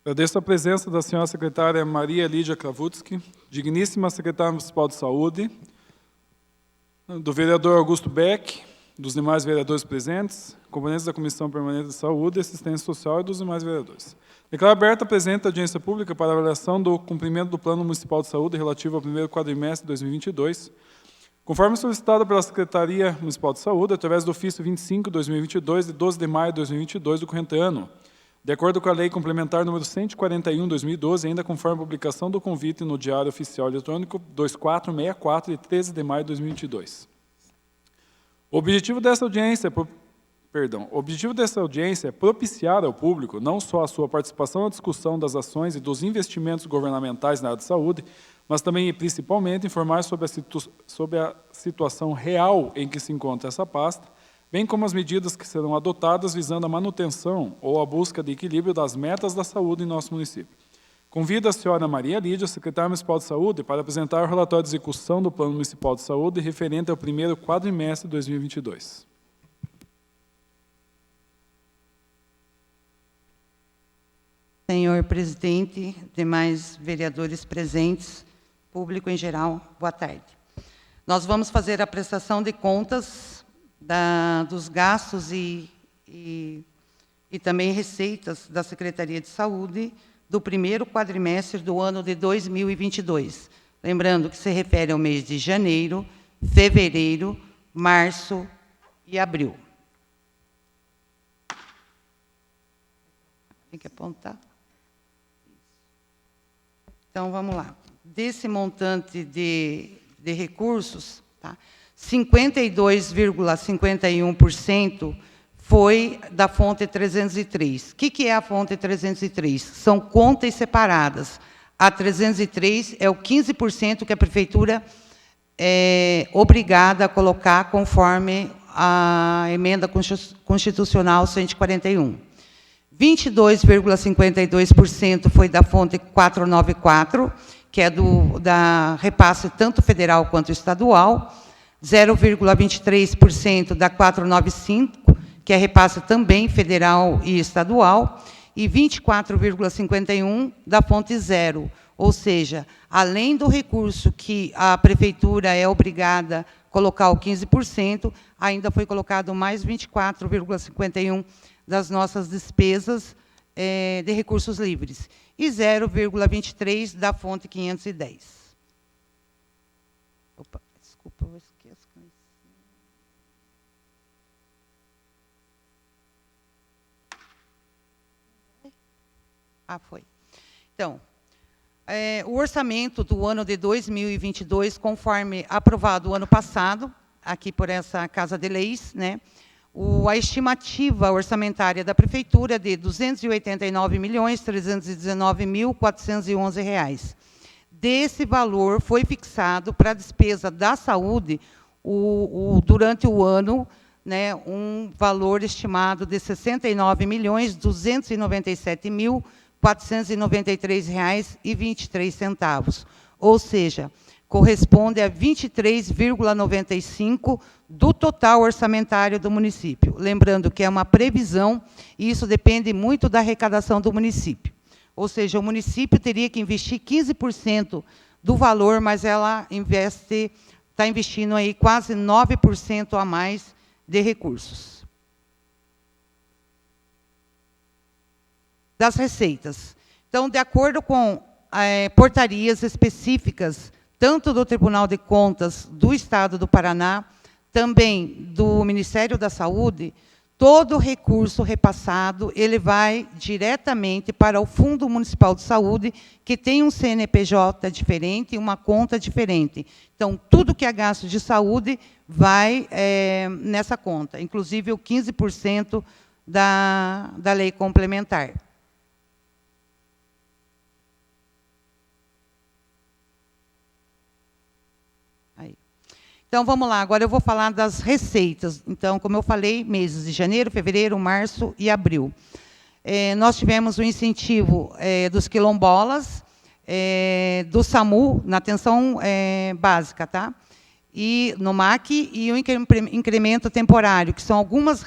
Agradeço a presença da senhora secretária Maria Lídia Kravutsky, digníssima secretária municipal de saúde, do vereador Augusto Beck, dos demais vereadores presentes, componentes da Comissão Permanente de Saúde e Assistência Social e dos demais vereadores. Declaro aberta a presente audiência pública para avaliação do cumprimento do Plano Municipal de Saúde relativo ao primeiro quadrimestre de 2022, conforme solicitado pela Secretaria Municipal de Saúde, através do ofício 25/2022, de 12 de maio de 2022 do corrente ano, de acordo com a Lei Complementar número 141/2012, ainda conforme a publicação do convite no Diário Oficial Eletrônico 2464, de 13 de maio de 2022. O objetivo dessa audiência é propiciar ao público não só a sua participação na discussão das ações e dos investimentos governamentais na área de saúde, mas também e principalmente informar sobre a situação real em que se encontra essa pasta, bem como as medidas que serão adotadas visando a manutenção ou a busca de equilíbrio das metas da saúde em nosso município. Convido a senhora Maria Lídia, secretária municipal de saúde, para apresentar o relatório de execução do Plano Municipal de Saúde referente ao primeiro quadrimestre de 2022. Senhor presidente, demais vereadores presentes, público em geral, boa tarde. Nós vamos fazer a prestação de contas dos gastos e também receitas da Secretaria de Saúde do primeiro quadrimestre do ano de 2022. Lembrando que se refere ao mês de janeiro, fevereiro, março e abril. Tem que apontar. Então, vamos lá. Desse montante de recursos, tá? 52,51% foi da fonte 303. O que é a fonte 303? São contas separadas. A 303 é o 15% que a Prefeitura é obrigada a colocar conforme a emenda constitucional 141. 22,52% foi da fonte 494, que é da repasse tanto federal quanto estadual. 0,23% da 495, que é repasse também federal e estadual, e 24,51% da fonte zero, ou seja, além do recurso que a Prefeitura é obrigada a colocar o 15%, ainda foi colocado mais 24,51% das nossas despesas de recursos livres, e 0,23% da fonte 510. Opa, desculpa, eu esqueço. Foi. Então, o orçamento do ano de 2022, conforme aprovado o ano passado, aqui por essa Casa de Leis, né, a estimativa orçamentária da Prefeitura é de R$ 289.319.411. Desse valor foi fixado para a despesa da saúde, durante o ano, né, um valor estimado de R$ 69.297.493,23, ou seja, corresponde a 23,95% do total orçamentário do município. Lembrando que é uma previsão, e isso depende muito da arrecadação do município. Ou seja, o município teria que investir 15% do valor, mas ela está investindo aí quase 9% a mais de recursos. Das receitas. Então, de acordo com portarias específicas, tanto do Tribunal de Contas do Estado do Paraná, também do Ministério da Saúde, todo recurso repassado, ele vai diretamente para o Fundo Municipal de Saúde, que tem um CNPJ diferente e uma conta diferente. Então, tudo que é gasto de saúde vai nessa conta, inclusive o 15% da lei complementar. Então, vamos lá. Agora eu vou falar das receitas. Então, como eu falei, meses de janeiro, fevereiro, março e abril. Nós tivemos o incentivo dos quilombolas, do SAMU, na atenção básica, tá? E no MAC, e o incremento temporário, que são algumas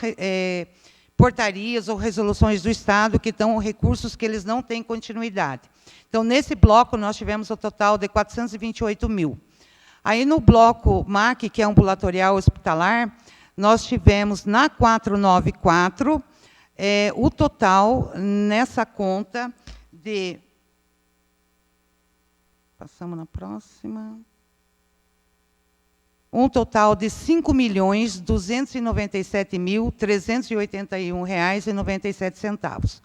portarias ou resoluções do Estado que dão recursos que eles não têm continuidade. Então, nesse bloco, nós tivemos o total de 428 mil. Aí, no bloco MAC, que é ambulatorial hospitalar, nós tivemos, na 494, o total, nessa conta, de... Passamos na próxima... Um total de R$ 5.297.381,97.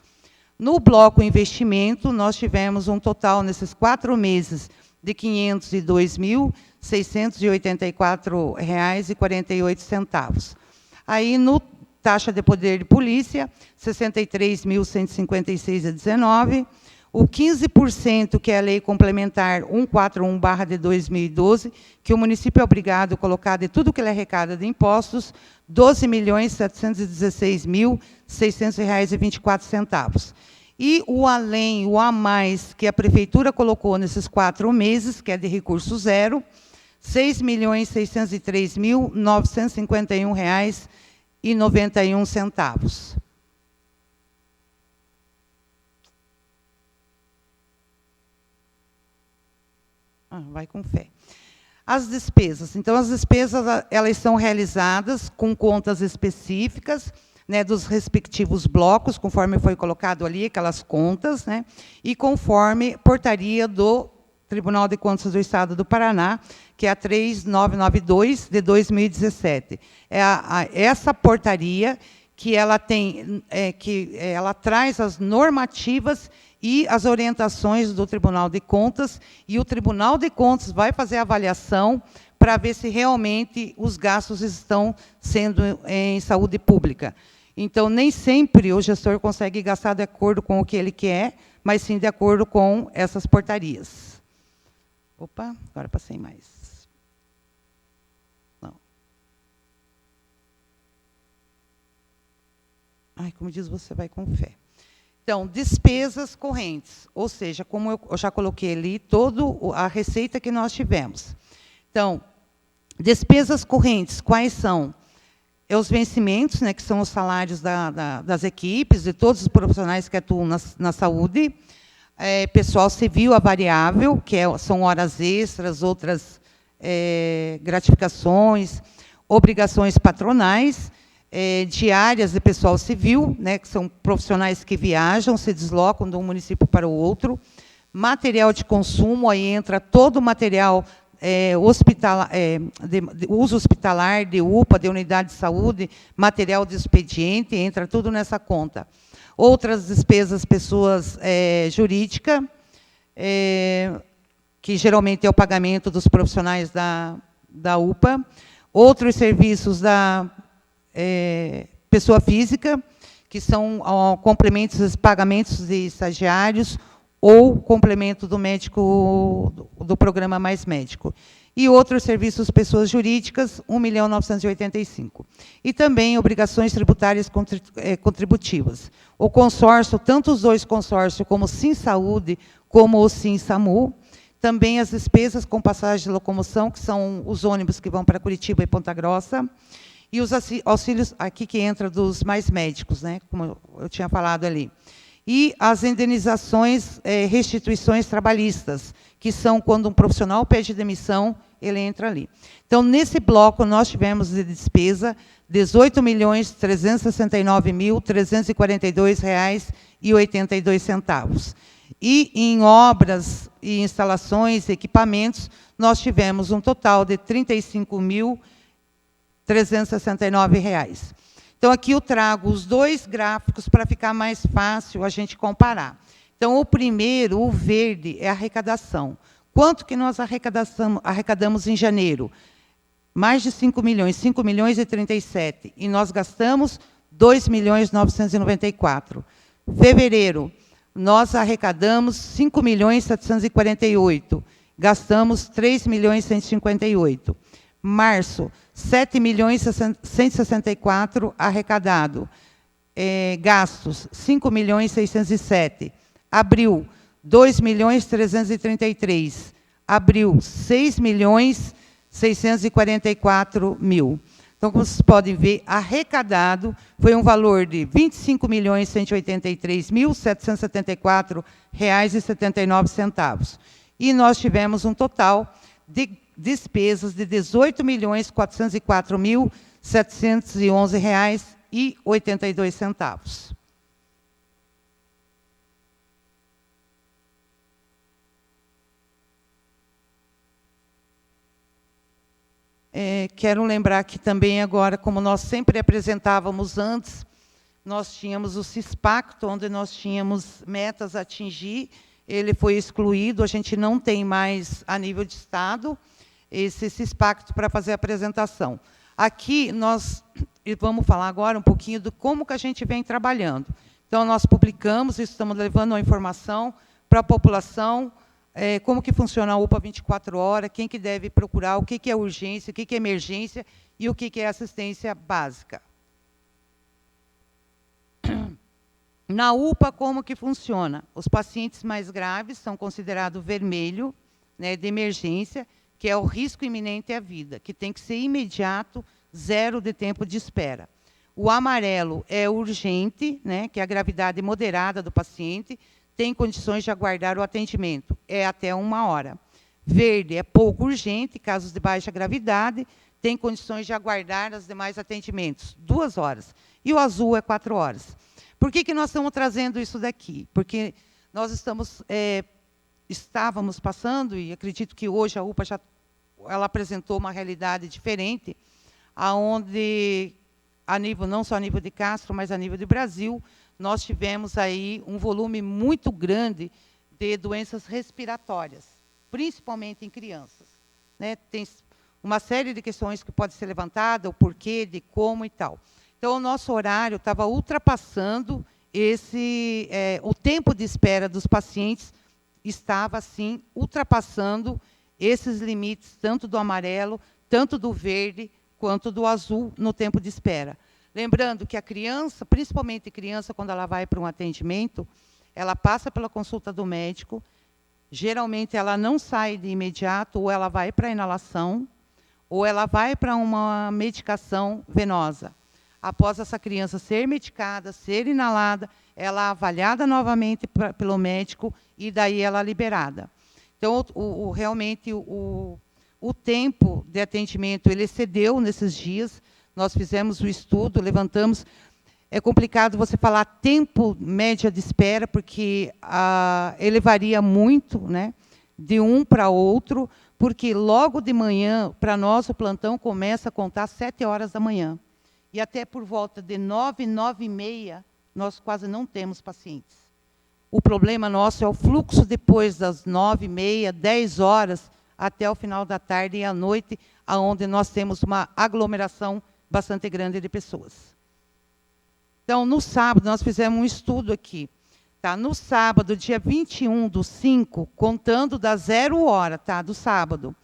No bloco investimento, nós tivemos um total, nesses 4 meses, de R$ 502.684,48. Aí, no taxa de poder de polícia, R$ 63.156,19. O 15%, que é a lei complementar 141/, de 2012, que o município é obrigado a colocar de tudo que ele arrecada de impostos, R$ 12.716.600,24. E o além, o a mais, que a prefeitura colocou nesses 4 meses, que é de recurso zero, R$ 6.603.951,91. Vai com fé. As despesas. Então, as despesas, elas são realizadas com contas específicas, né, dos respectivos blocos, conforme foi colocado ali, aquelas contas, né, e conforme portaria do Tribunal de Contas do Estado do Paraná, que é a 3992, de 2017. É essa portaria que ela tem, ela traz as normativas e as orientações do Tribunal de Contas, e o Tribunal de Contas vai fazer a avaliação para ver se realmente os gastos estão sendo em saúde pública. Então, nem sempre o gestor consegue gastar de acordo com o que ele quer, mas sim de acordo com essas portarias. Opa, agora passei mais. Não. Ai, como diz, você vai com fé. Então, despesas correntes, ou seja, como eu já coloquei ali, toda a receita que nós tivemos. Então, despesas correntes, quais são? Os vencimentos, né, que são os salários das equipes, de todos os profissionais que atuam na saúde, pessoal civil a variável, que são horas extras, outras gratificações, obrigações patronais, diárias de pessoal civil, né, que são profissionais que viajam, se deslocam de um município para o outro, material de consumo, aí entra todo o material hospitalar, de uso hospitalar, de UPA, de unidade de saúde, material de expediente, entra tudo nessa conta. Outras despesas, pessoas jurídica, que geralmente é o pagamento dos profissionais da UPA, outros serviços da pessoa física, que são complementos, pagamentos de estagiários ou complemento do médico, do programa Mais Médico. E outros serviços, pessoas jurídicas, R$ 1.985.000. E também obrigações tributárias contributivas. O consórcio, tanto os dois consórcios, como o Sim Saúde, como o Sim SAMU, também as despesas com passagem de locomoção, que são os ônibus que vão para Curitiba e Ponta Grossa, e os auxílios, aqui que entra dos Mais Médicos, né, como eu tinha falado ali. E as indenizações, restituições trabalhistas, que são quando um profissional pede demissão, ele entra ali. Então, nesse bloco, nós tivemos de despesa R$ 18.369.342,82. E em obras e instalações, equipamentos, nós tivemos um total de R$ 35.369. Então, aqui eu trago os dois gráficos para ficar mais fácil a gente comparar. Então, o primeiro, o verde, é a arrecadação. Quanto que nós arrecadamos em janeiro? Mais de 5 milhões, 5 milhões e 37. E nós gastamos 2.994.000. Fevereiro, nós arrecadamos 5 milhões 748. Gastamos 3 milhões 158. Março, 7 milhões 164 arrecadado. Gastos, 5 milhões 607. Abril, 2 milhões 333. Abril, 6 milhões 644 mil. Então, como vocês podem ver, arrecadado foi um valor de R$ 25.183.774,79. E nós tivemos um total de despesas de R$ 18.404.711,82. Quero lembrar que também agora, como nós sempre apresentávamos antes, nós tínhamos o CISPACTO, onde nós tínhamos metas a atingir, ele foi excluído, a gente não tem mais, a nível de Estado, esse CISPACTO para fazer a apresentação. Aqui, nós vamos falar agora um pouquinho de como que a gente vem trabalhando. Então, nós publicamos, estamos levando a informação para a população, como que funciona a UPA 24 horas, quem que deve procurar, o que é urgência, o que é emergência e o que é assistência básica. Na UPA, como que funciona? Os pacientes mais graves são considerados vermelho, né, de emergência, que é o risco iminente à vida, que tem que ser imediato, 0 de tempo de espera. O amarelo é urgente, né, que é a gravidade moderada do paciente, tem condições de aguardar o atendimento, é até 1 hora. Verde é pouco urgente, casos de baixa gravidade, tem condições de aguardar os demais atendimentos, 2 horas. E o azul é 4 horas. Por que nós estamos trazendo isso daqui? Porque nós estávamos passando, e acredito que hoje a UPA ela apresentou uma realidade diferente, onde, não só a nível de Castro, mas a nível de Brasil, nós tivemos aí um volume muito grande de doenças respiratórias, principalmente em crianças, né? Tem uma série de questões que pode ser levantada, o porquê, de como e tal. Então, o nosso horário estava ultrapassando o tempo de espera dos pacientes estava, assim, ultrapassando esses limites, tanto do amarelo, tanto do verde, quanto do azul, no tempo de espera. Lembrando que a criança, principalmente criança, quando ela vai para um atendimento, ela passa pela consulta do médico, geralmente ela não sai de imediato, ou ela vai para a inalação, ou ela vai para uma medicação venosa. Após essa criança ser medicada, ser inalada, ela é avaliada novamente pelo médico e daí ela é liberada. Então, realmente, o tempo de atendimento ele excedeu nesses dias. Nós fizemos o estudo, levantamos. É complicado você falar tempo média de espera, porque ele varia muito, né, de um para outro, porque logo de manhã, para nós, o plantão começa a contar às 7 horas da manhã. E até por volta de 9, 9h30, nós quase não temos pacientes. O problema nosso é o fluxo depois das 9h30, 10 horas, até o final da tarde e à noite, onde nós temos uma aglomeração bastante grande de pessoas. Então, no sábado, nós fizemos um estudo aqui. Tá? No sábado, dia 21/5, contando da 0 hora, tá? Do sábado,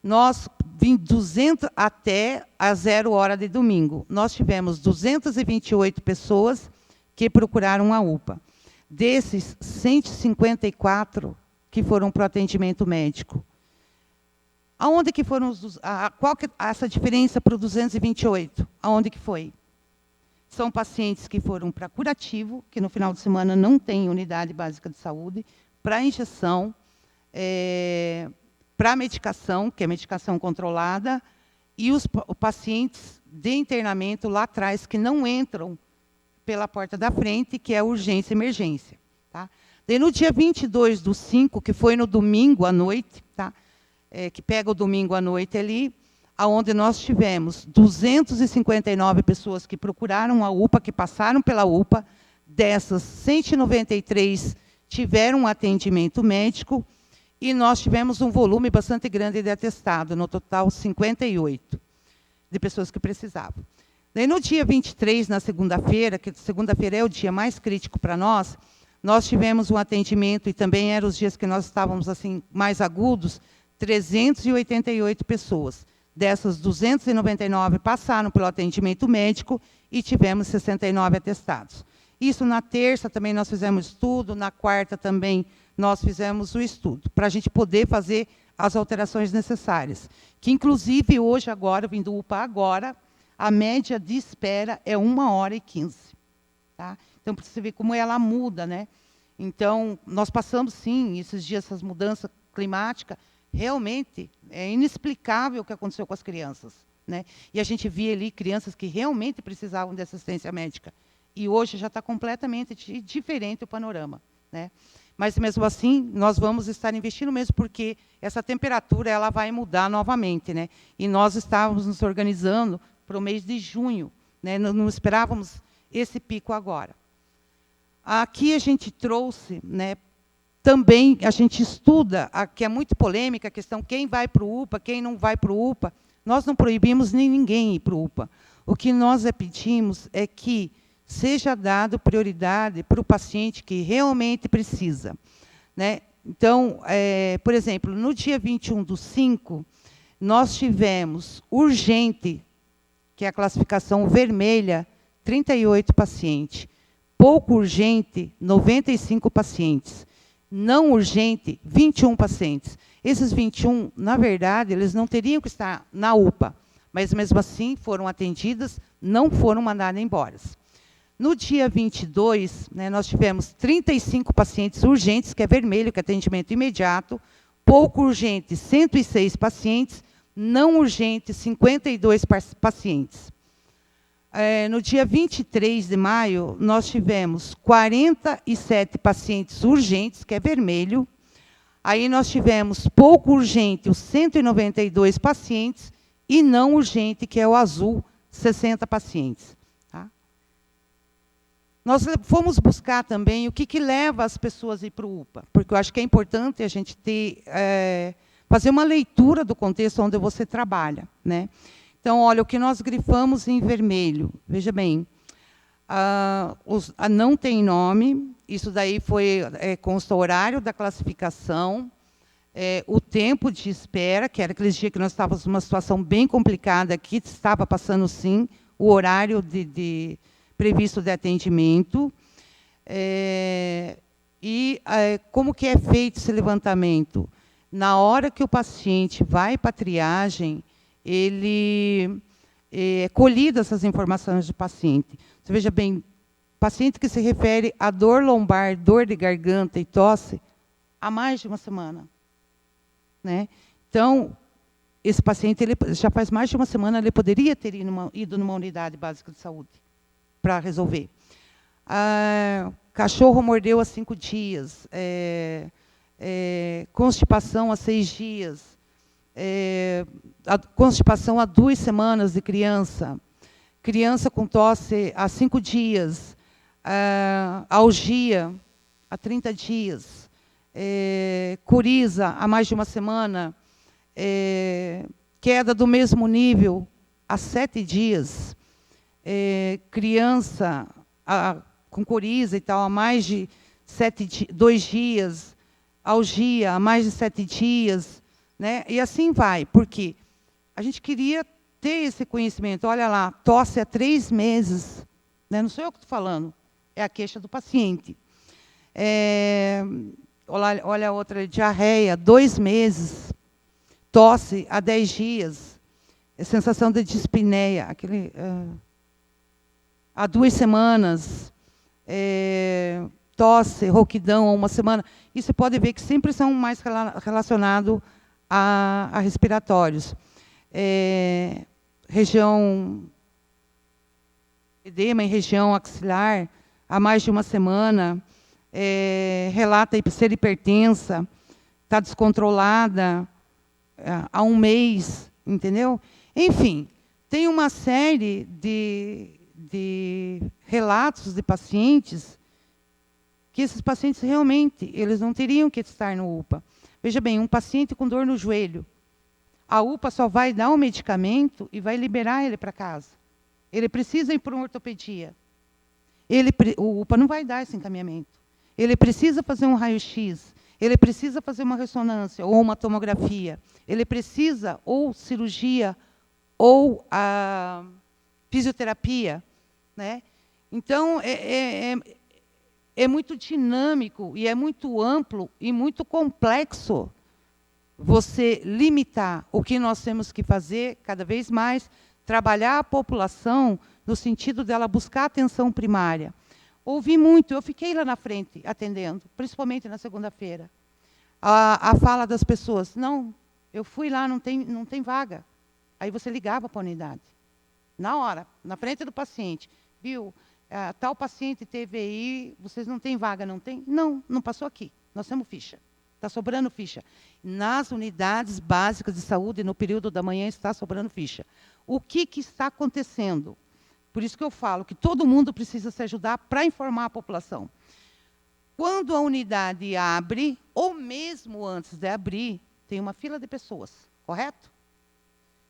nós, 200 até a 0 hora de domingo, nós tivemos 228 pessoas que procuraram a UPA. Desses, 154 que foram para o atendimento médico. Aonde que foram qual que é essa diferença para o 228? Aonde que foi? São pacientes que foram para curativo, que no final de semana não tem unidade básica de saúde, para injeção, para medicação, que é medicação controlada, e os pacientes de internamento lá atrás, que não entram pela porta da frente, que é urgência e emergência. Tá? Daí, no dia 22/5, que foi no domingo à noite, tá? Que pega o domingo à noite ali, onde nós tivemos 259 pessoas que procuraram a UPA, que passaram pela UPA. Dessas, 193 tiveram atendimento médico, e nós tivemos um volume bastante grande de atestado, no total 58 de pessoas que precisavam. Daí, no dia 23, na segunda-feira, que segunda-feira é o dia mais crítico para nós tivemos um atendimento, e também eram os dias que nós estávamos assim mais agudos, 388 pessoas. Dessas, 299 passaram pelo atendimento médico e tivemos 69 atestados. Isso na terça também nós fizemos estudo, na quarta também nós fizemos o estudo, para a gente poder fazer as alterações necessárias. Que, inclusive, hoje, agora, vindo UPA agora, a média de espera é 1h15. Tá? Então, para você ver como ela muda, né? Então, nós passamos, sim, esses dias, essas mudanças climáticas, realmente é inexplicável o que aconteceu com as crianças, né? E a gente via ali crianças que realmente precisavam de assistência médica. E hoje já está completamente diferente o panorama, né? Mas, mesmo assim, nós vamos estar investindo mesmo, porque essa temperatura ela vai mudar novamente, né? E nós estávamos nos organizando para o mês de junho, né? Não esperávamos esse pico agora. Aqui a gente trouxe, né, também a gente estuda, que é muito polêmica, a questão quem vai para o UPA, quem não vai para o UPA. Nós não proibimos nem ninguém ir para o UPA. O que nós pedimos é que seja dado prioridade para o paciente que realmente precisa, né? Então, por exemplo, no dia 21/5, nós tivemos urgente, que é a classificação vermelha, 38 pacientes. Pouco urgente, 95 pacientes. Não urgente, 21 pacientes. Esses 21, na verdade, eles não teriam que estar na UPA, mas, mesmo assim, foram atendidas, não foram mandadas embora. No dia 22, né, nós tivemos 35 pacientes urgentes, que é vermelho, que é atendimento imediato. Pouco urgente, 106 pacientes. Não urgente, 52 pacientes. No dia 23 de maio, nós tivemos 47 pacientes urgentes, que é vermelho. Aí nós tivemos pouco urgente, os 192 pacientes, e não urgente, que é o azul, 60 pacientes. Tá? Nós fomos buscar também o que leva as pessoas a ir para o UPA, porque eu acho que é importante a gente fazer uma leitura do contexto onde você trabalha, né? Então, olha, o que nós grifamos em vermelho, veja bem, não tem nome, isso daí consta o horário da classificação, o tempo de espera, que era aqueles dias que nós estávamos numa situação bem complicada, que estava passando, sim, o horário previsto de atendimento, como que é feito esse levantamento? Na hora que o paciente vai para a triagem, ele colhido essas informações do paciente. Você veja bem, paciente que se refere a dor lombar, dor de garganta e tosse, há mais de uma semana, né? Então, esse paciente, ele já faz mais de uma semana, ele poderia ter ido numa unidade básica de saúde para resolver. Cachorro mordeu há 5 dias, constipação há 6 dias, a constipação há 2 semanas de criança, criança com tosse há 5 dias, algia há 30 dias, coriza há mais de uma semana, queda do mesmo nível há 7 dias, criança com coriza e tal há mais de 2 dias, algia há mais de 7 dias, né? E assim vai, porque a gente queria ter esse conhecimento. Olha lá, tosse há 3 meses. Né? Não sou eu que estou falando, é a queixa do paciente. Olha a outra, diarreia, 2 meses. Tosse há 10 dias. Sensação de dispneia, há 2 semanas. Tosse, rouquidão há 1 semana. E você pode ver que sempre são mais relacionados a respiratórios. Região edema em região axilar há mais de 1 semana, relata ser hipertensa, está descontrolada há 1 mês, entendeu? Enfim, tem uma série de relatos de pacientes que esses pacientes realmente eles não teriam que estar no UPA. Veja bem, um paciente com dor no joelho, a UPA só vai dar um medicamento e vai liberar ele para casa. Ele precisa ir para uma ortopedia. O UPA não vai dar esse encaminhamento. Ele precisa fazer um raio-x, ele precisa fazer uma ressonância ou uma tomografia. Ele precisa ou cirurgia ou a fisioterapia, né? Então, é muito dinâmico e é muito amplo e muito complexo você limitar o que nós temos que fazer cada vez mais, trabalhar a população no sentido dela buscar atenção primária. Ouvi muito, eu fiquei lá na frente atendendo, principalmente na segunda-feira. A fala das pessoas, não, eu fui lá, não tem vaga. Aí você ligava para a unidade. Na hora, na frente do paciente, viu, tal paciente teve aí, vocês não têm vaga, não tem? Não, não passou aqui, nós temos ficha. Está sobrando ficha. Nas unidades básicas de saúde, no período da manhã, está sobrando ficha. O que está acontecendo? Por isso que eu falo que todo mundo precisa se ajudar para informar a população. Quando a unidade abre, ou mesmo antes de abrir, tem uma fila de pessoas, correto?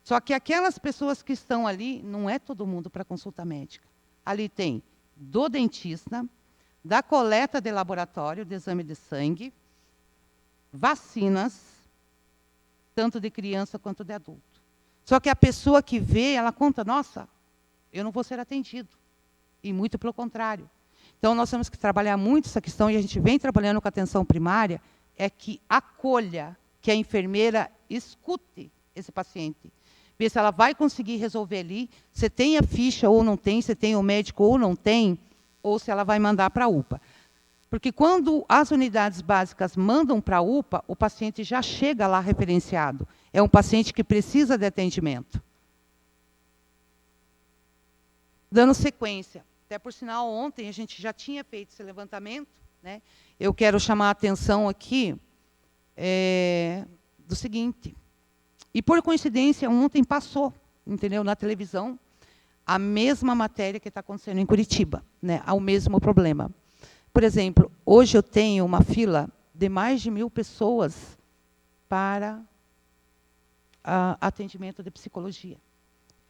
Só que aquelas pessoas que estão ali, não é todo mundo para consulta médica. Ali tem do dentista, da coleta de laboratório, de exame de sangue, vacinas, tanto de criança quanto de adulto. Só que a pessoa que vê, ela conta, nossa, eu não vou ser atendido. E muito pelo contrário. Então, nós temos que trabalhar muito essa questão, e a gente vem trabalhando com a atenção primária, é que acolha, que a enfermeira escute esse paciente. Ver se ela vai conseguir resolver ali, se tem a ficha ou não tem, se tem o médico ou não tem, ou se ela vai mandar para a UPA. Porque quando as unidades básicas mandam para a UPA, o paciente já chega lá referenciado. É um paciente que precisa de atendimento. Dando sequência. Até por sinal, ontem a gente já tinha feito esse levantamento, né? Eu quero chamar a atenção aqui do seguinte. E, por coincidência, ontem passou, entendeu, na televisão, a mesma matéria que está acontecendo em Curitiba, né? Ao mesmo problema. Por exemplo, hoje eu tenho uma fila de mais de 1.000 pessoas para atendimento de psicologia.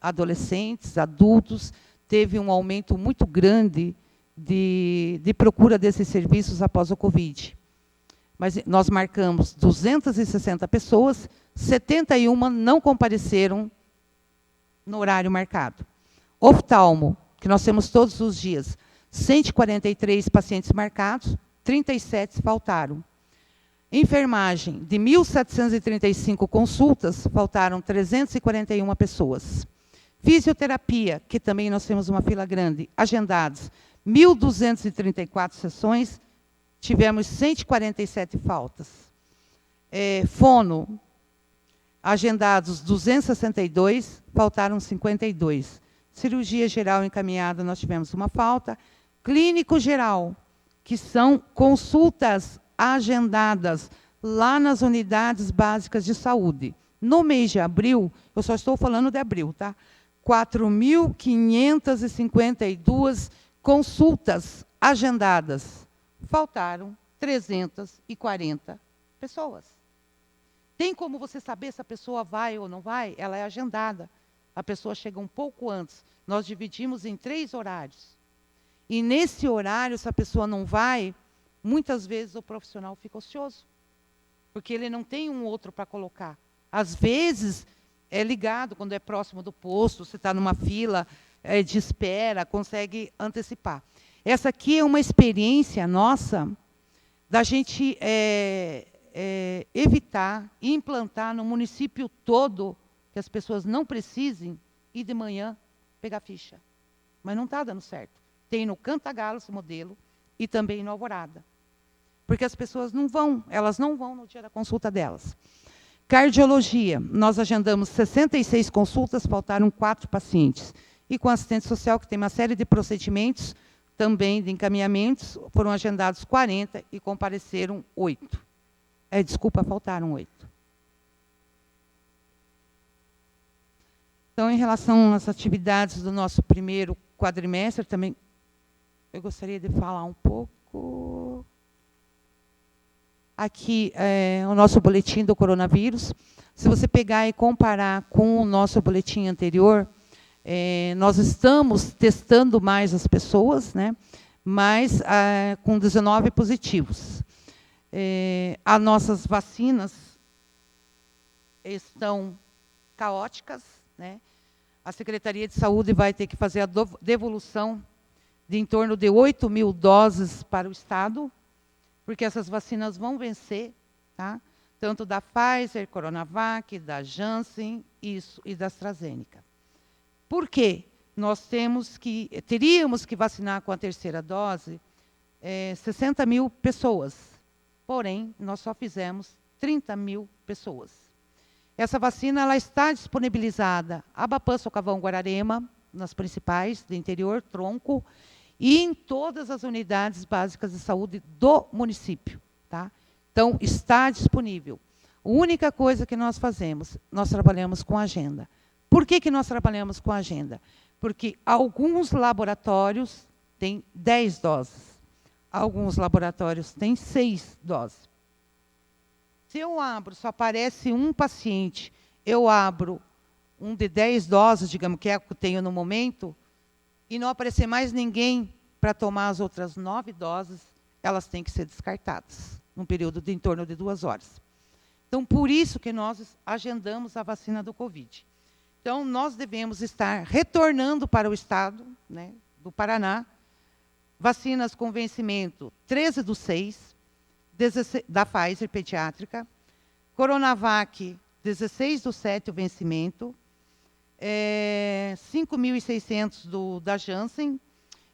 Adolescentes, adultos, teve um aumento muito grande de procura desses serviços após o Covid. Mas nós marcamos 260 pessoas, 71 não compareceram no horário marcado. Oftalmo, que nós temos todos os dias, 143 pacientes marcados, 37 faltaram. Enfermagem, de 1.735 consultas, faltaram 341 pessoas. Fisioterapia, que também nós temos uma fila grande, agendados 1.234 sessões, tivemos 147 faltas. Fono, agendados 262, faltaram 52. Cirurgia geral encaminhada, nós tivemos uma falta. Clínico geral, que são consultas agendadas lá nas unidades básicas de saúde. No mês de abril, eu só estou falando de abril, tá? 4.552 consultas agendadas. Faltaram 340 pessoas. Tem como você saber se a pessoa vai ou não vai? Ela é agendada. A pessoa chega um pouco antes. Nós dividimos em 3 horários. E nesse horário, se a pessoa não vai, muitas vezes o profissional fica ocioso. Porque ele não tem um outro para colocar. Às vezes, é ligado quando é próximo do posto, você está numa fila de espera, consegue antecipar. Essa aqui é uma experiência nossa da gente evitar e implantar no município todo que as pessoas não precisem ir de manhã pegar ficha. Mas não está dando certo. Tem no Cantagalo esse modelo e também no Alvorada. Porque as pessoas não vão, elas não vão no dia da consulta delas. Cardiologia, nós agendamos 66 consultas, faltaram 4 pacientes. E com assistente social, que tem uma série de procedimentos, também de encaminhamentos, foram agendados 40 e compareceram 8. Desculpa, faltaram 8. Então, em relação às atividades do nosso primeiro quadrimestre, também eu gostaria de falar um pouco. Aqui é o nosso boletim do coronavírus. Se você pegar e comparar com o nosso boletim anterior, nós estamos testando mais as pessoas, né? Mas com 19 positivos. As nossas vacinas estão caóticas, né? A Secretaria de Saúde vai ter que fazer a devolução de em torno de 8.000 doses para o Estado, porque essas vacinas vão vencer, tá? Tanto da Pfizer, Coronavac, da Janssen e da AstraZeneca. Por quê? Nós teríamos que vacinar com a terceira dose 60 mil pessoas. Porém, nós só fizemos 30 mil pessoas. Essa vacina ela está disponibilizada Abapan, Socavão, Guararema, nas principais do interior, Tronco, e em todas as unidades básicas de saúde do município. Tá? Então, está disponível. A única coisa que nós fazemos, nós trabalhamos com agenda. Por que nós trabalhamos com agenda? Porque alguns laboratórios têm 10 doses, alguns laboratórios têm 6 doses. Se eu abro, só aparece um paciente, eu abro um de 10 doses, digamos, que é o que eu tenho no momento, e não aparecer mais ninguém para tomar as outras 9 doses, elas têm que ser descartadas, num período de em torno de 2 horas. Então, por isso que nós agendamos a vacina do Covid. Então, nós devemos estar retornando para o Estado, né, do Paraná, vacinas com vencimento 13/6, da Pfizer pediátrica, Coronavac, 16/7 o vencimento, 5.600 da Janssen,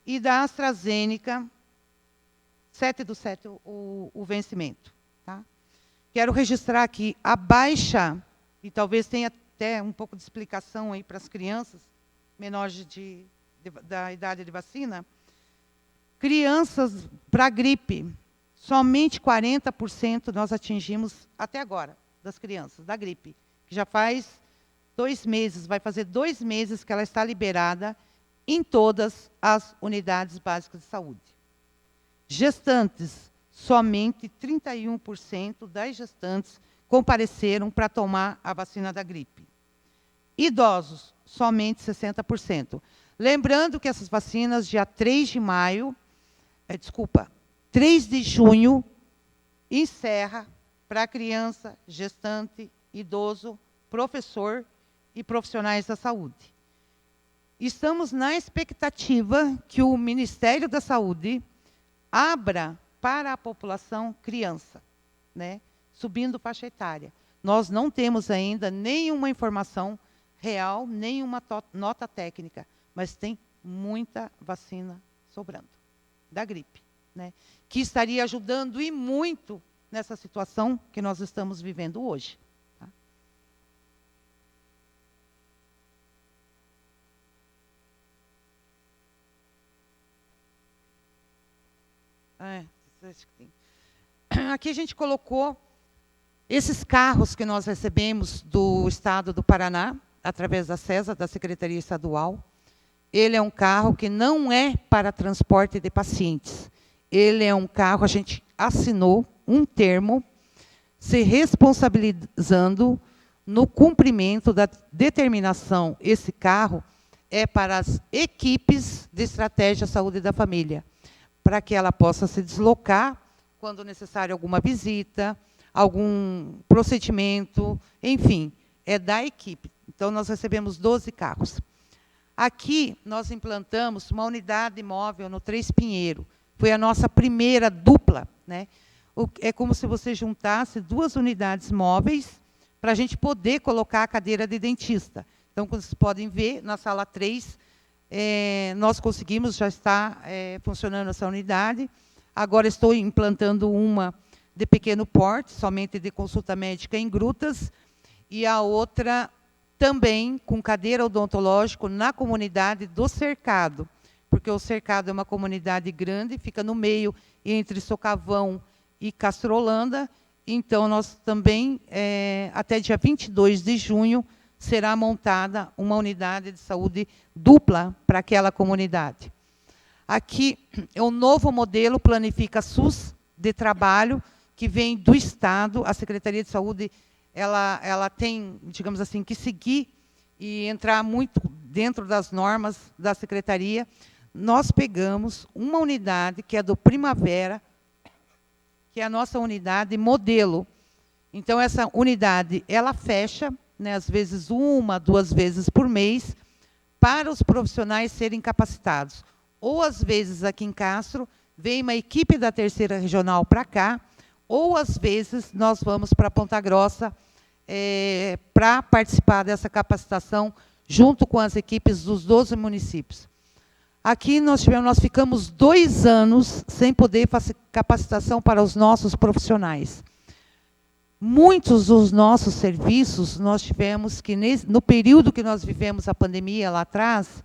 e da AstraZeneca, 7/7 o vencimento. Tá? Quero registrar aqui a baixa, e talvez tenha até um pouco de explicação aí para as crianças menores da idade de vacina. Crianças para gripe, somente 40% nós atingimos até agora, das crianças, da gripe, que já faz 2 meses, vai fazer 2 meses que ela está liberada em todas as unidades básicas de saúde. Gestantes, somente 31% das gestantes compareceram para tomar a vacina da gripe. Idosos, somente 60%. Lembrando que essas vacinas, dia 3 de junho, encerra para criança, gestante, idoso, professor e profissionais da saúde. Estamos na expectativa que o Ministério da Saúde abra para a população criança, né, subindo faixa etária. Nós não temos ainda nenhuma informação real, nenhuma nota técnica, mas tem muita vacina sobrando, da gripe, né, que estaria ajudando e muito nessa situação que nós estamos vivendo hoje. Aqui a gente colocou esses carros que nós recebemos do Estado do Paraná, através da SESA, da Secretaria Estadual. Ele é um carro que não é para transporte de pacientes. Ele é um carro, a gente assinou um termo, se responsabilizando no cumprimento da determinação. Esse carro é para as equipes de estratégia saúde da família, para que ela possa se deslocar quando necessário alguma visita, algum procedimento, enfim, é da equipe. Então, nós recebemos 12 carros. Aqui, nós implantamos uma unidade móvel no Três Pinheiro. Foi a nossa primeira dupla, né? É como se você juntasse 2 unidades móveis para a gente poder colocar a cadeira de dentista. Então, como vocês podem ver, na sala 3, nós conseguimos, já está funcionando essa unidade. Agora estou implantando uma de pequeno porte, somente de consulta médica em grutas, e a outra também com cadeira odontológica na comunidade do Cercado, porque o Cercado é uma comunidade grande, fica no meio entre Socavão e Castro Holanda. Então, nós também, até dia 22 de junho, será montada uma unidade de saúde dupla para aquela comunidade. Aqui é um novo modelo Planifica SUS de trabalho, que vem do Estado. A Secretaria de Saúde ela tem, digamos assim, que seguir e entrar muito dentro das normas da Secretaria. Nós pegamos uma unidade, que é do Primavera, que é a nossa unidade modelo. Então, essa unidade, ela fecha, né, às vezes 1, 2 vezes por mês, para os profissionais serem capacitados. Ou, às vezes, aqui em Castro, vem uma equipe da Terceira Regional para cá, ou, às vezes, nós vamos para Ponta Grossa para participar dessa capacitação junto com as equipes dos 12 municípios. Aqui nós ficamos 2 anos sem poder fazer capacitação para os nossos profissionais. Muitos dos nossos serviços, nós tivemos que, no período que nós vivemos a pandemia lá atrás,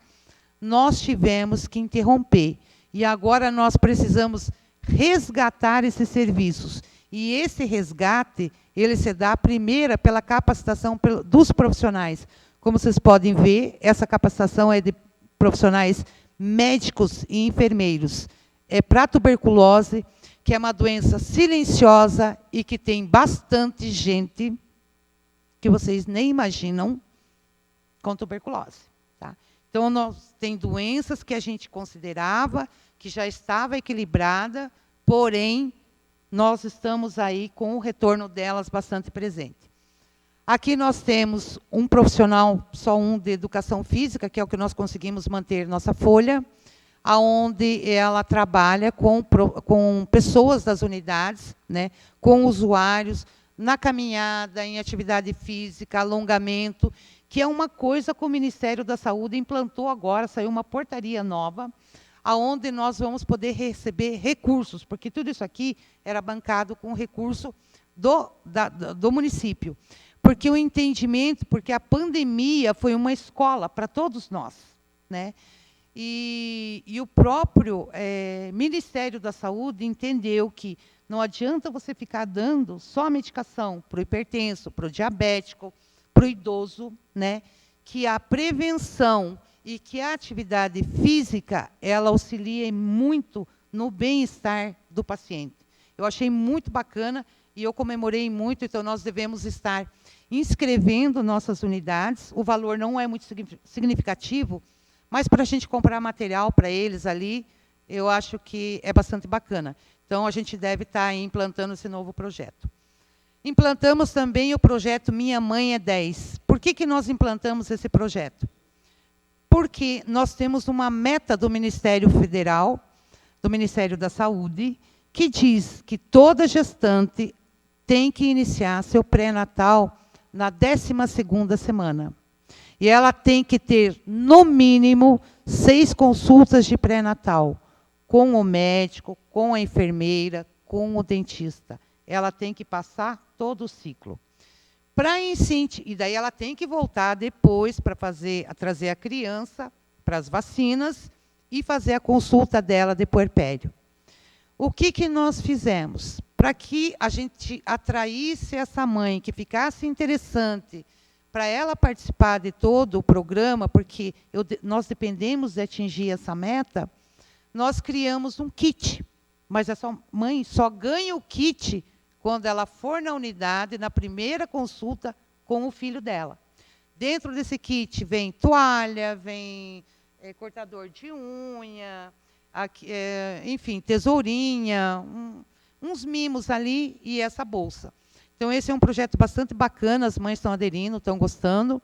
nós tivemos que interromper. E agora nós precisamos resgatar esses serviços. E esse resgate, ele se dá primeiro pela capacitação dos profissionais. Como vocês podem ver, essa capacitação é de profissionais médicos e enfermeiros. É para tuberculose, que é uma doença silenciosa e que tem bastante gente que vocês nem imaginam com tuberculose. Tá? Então, tem doenças que a gente considerava que já estava equilibrada, porém, nós estamos aí com o retorno delas bastante presente. Aqui nós temos um profissional, só um de educação física, que é o que nós conseguimos manter nossa folha, onde ela trabalha com pessoas das unidades, né, com usuários, na caminhada, em atividade física, alongamento, que é uma coisa que o Ministério da Saúde implantou agora, saiu uma portaria nova, onde nós vamos poder receber recursos, porque tudo isso aqui era bancado com recurso do município. Porque o entendimento, porque a pandemia foi uma escola para todos nós, né? E o próprio Ministério da Saúde entendeu que não adianta você ficar dando só medicação para o hipertenso, para o diabético, para o idoso, né? Que a prevenção e que a atividade física, ela auxilia muito no bem-estar do paciente. Eu achei muito bacana e eu comemorei muito, então nós devemos estar inscrevendo nossas unidades. O valor não é muito significativo, mas para a gente comprar material para eles ali, eu acho que é bastante bacana. Então, a gente deve estar implantando esse novo projeto. Implantamos também o projeto Minha Mãe é 10. Por que nós implantamos esse projeto? Porque nós temos uma meta do Ministério Federal, do Ministério da Saúde, que diz que toda gestante tem que iniciar seu pré-natal na 12ª semana. E ela tem que ter, no mínimo, 6 consultas de pré-natal, com o médico, com a enfermeira, com o dentista. Ela tem que passar todo o ciclo. E daí ela tem que voltar depois para trazer a criança para as vacinas e fazer a consulta dela de puerpério. O que nós fizemos? Para que a gente atraísse essa mãe, que ficasse interessante para ela participar de todo o programa, porque nós dependemos de atingir essa meta, nós criamos um kit. Mas essa mãe só ganha o kit quando ela for na unidade, na primeira consulta com o filho dela. Dentro desse kit vem toalha, vem cortador de unha, enfim, tesourinha, uns mimos ali e essa bolsa. Então, esse é um projeto bastante bacana, as mães estão aderindo, estão gostando,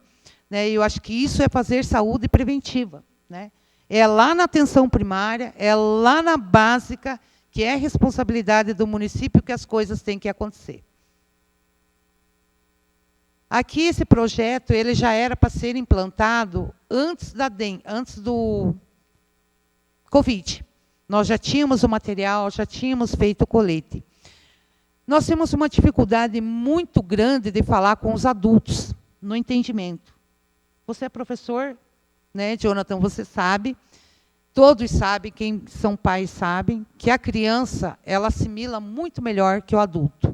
né? E eu acho que isso é fazer saúde preventiva, né? É lá na atenção primária, é lá na básica, que é responsabilidade do município que as coisas têm que acontecer. Aqui, esse projeto ele já era para ser implantado antes do Covid. Nós já tínhamos o material, já tínhamos feito o colete. Nós temos uma dificuldade muito grande de falar com os adultos, no entendimento. Você é professor, né, Jonathan, você sabe, todos sabem, quem são pais sabem, que a criança ela assimila muito melhor que o adulto.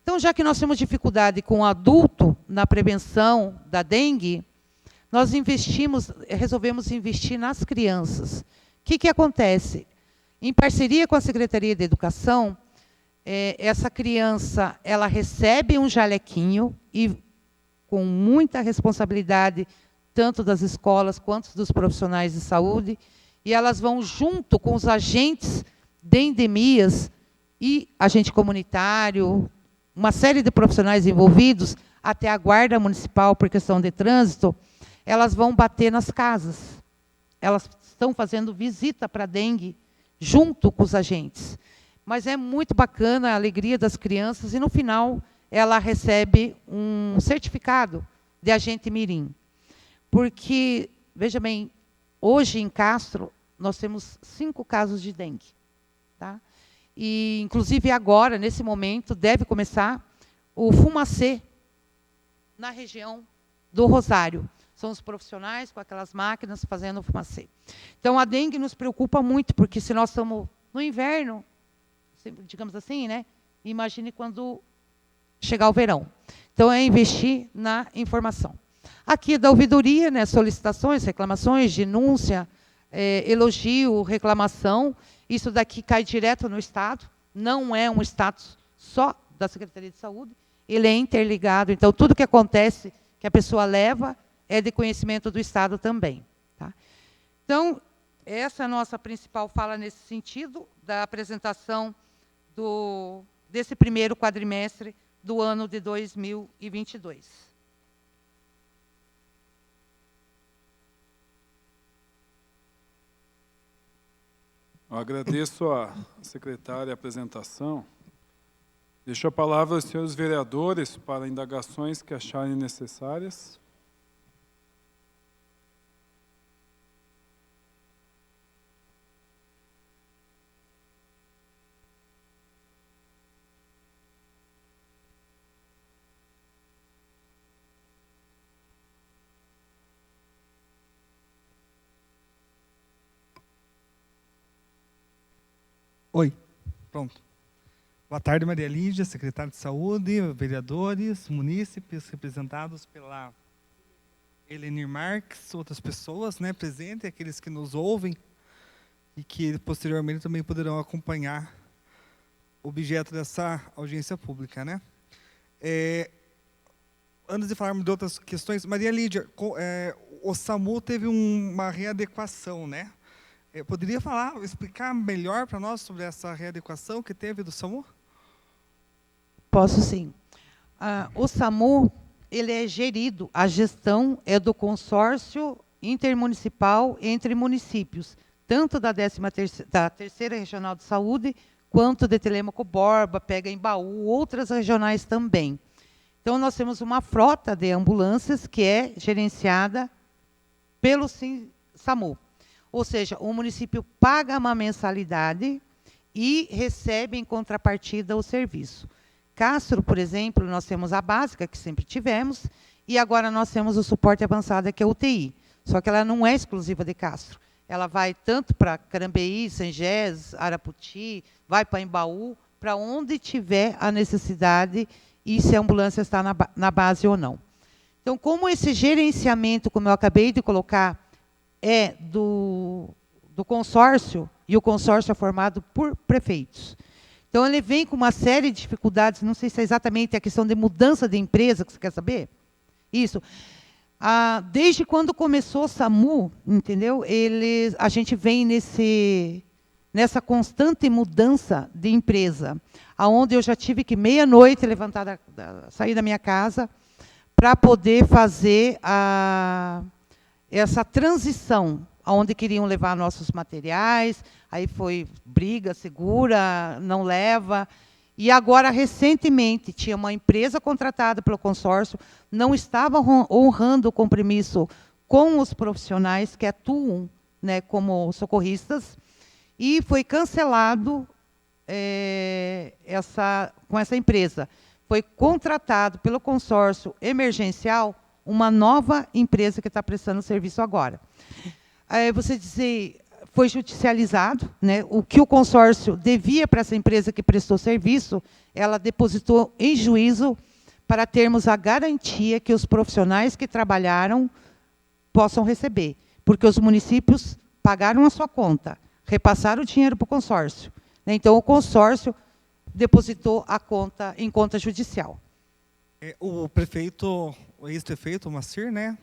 Então, já que nós temos dificuldade com o adulto na prevenção da dengue, nós resolvemos investir nas crianças. O que acontece? Em parceria com a Secretaria de Educação, essa criança ela recebe um jalequinho e, com muita responsabilidade, tanto das escolas quanto dos profissionais de saúde, e elas vão junto com os agentes de endemias e agente comunitário, uma série de profissionais envolvidos, até a guarda municipal por questão de trânsito, elas vão bater nas casas. Elas estão fazendo visita para a dengue junto com os agentes. Mas é muito bacana a alegria das crianças e, no final, ela recebe um certificado de agente mirim. Porque, veja bem, hoje em Castro, nós temos 5 casos de dengue. Tá? E, inclusive, agora, nesse momento, deve começar o fumacê na região do Rosário. São os profissionais com aquelas máquinas fazendo o fumacê. Então, a dengue nos preocupa muito, porque se nós estamos no inverno, digamos assim, né? Imagine quando chegar o verão. Então, é investir na informação. Aqui, da ouvidoria, né, solicitações, reclamações, denúncia, elogio, reclamação. Isso daqui cai direto no Estado, não é um status só da Secretaria de Saúde, ele é interligado. Então, tudo que acontece, que a pessoa leva, é de conhecimento do Estado também. Tá? Então, essa é a nossa principal fala nesse sentido, da apresentação desse primeiro quadrimestre do ano de 2022. Eu agradeço à secretária a apresentação. Deixo a palavra aos senhores vereadores para indagações que acharem necessárias. Oi, pronto. Boa tarde, Maria Lídia, secretária de Saúde, vereadores, munícipes, representados pela Helenir Marques, outras pessoas, né, presentes, aqueles que nos ouvem e que posteriormente também poderão acompanhar o objeto dessa audiência pública, né? Antes de falarmos de outras questões, Maria Lídia, o SAMU teve uma readequação, né? Poderia explicar melhor para nós sobre essa readequação que teve do SAMU? Posso sim. O SAMU, ele é gerido, a gestão é do consórcio intermunicipal entre municípios, tanto da 13ª Regional de Saúde, quanto de Telêmaco Borba, Pega Embaú, outras regionais também. Então, nós temos uma frota de ambulâncias que é gerenciada pelo SAMU. Ou seja, o município paga uma mensalidade e recebe em contrapartida o serviço. Castro, por exemplo, nós temos a básica, que sempre tivemos, e agora nós temos o suporte avançado, que é a UTI. Só que ela não é exclusiva de Castro. Ela vai tanto para Carambeí, Sengés, Araputi, vai para Embaú, para onde tiver a necessidade e se a ambulância está na base ou não. Então, como esse gerenciamento, como eu acabei de colocar, é do consórcio, e o consórcio é formado por prefeitos. Então, ele vem com uma série de dificuldades, não sei se é exatamente a questão de mudança de empresa que você quer saber. Isso. Desde quando começou o SAMU, entendeu? A gente vem nessa constante mudança de empresa, aonde eu já tive que, meia-noite, sair da minha casa para poder fazer essa transição, aonde queriam levar nossos materiais, aí foi briga, segura, não leva. E agora, recentemente, tinha uma empresa contratada pelo consórcio, não estava honrando o compromisso com os profissionais que atuam, né, como socorristas, e foi cancelado com essa empresa. Foi contratado pelo consórcio emergencial uma nova empresa que está prestando serviço agora. Você dizer, foi judicializado, né? O que o consórcio devia para essa empresa que prestou serviço, ela depositou em juízo para termos a garantia que os profissionais que trabalharam possam receber, porque os municípios pagaram a sua conta, repassaram o dinheiro para o consórcio. Então, o consórcio depositou a conta em conta judicial. O prefeito, o ex-prefeito, o Macir, né?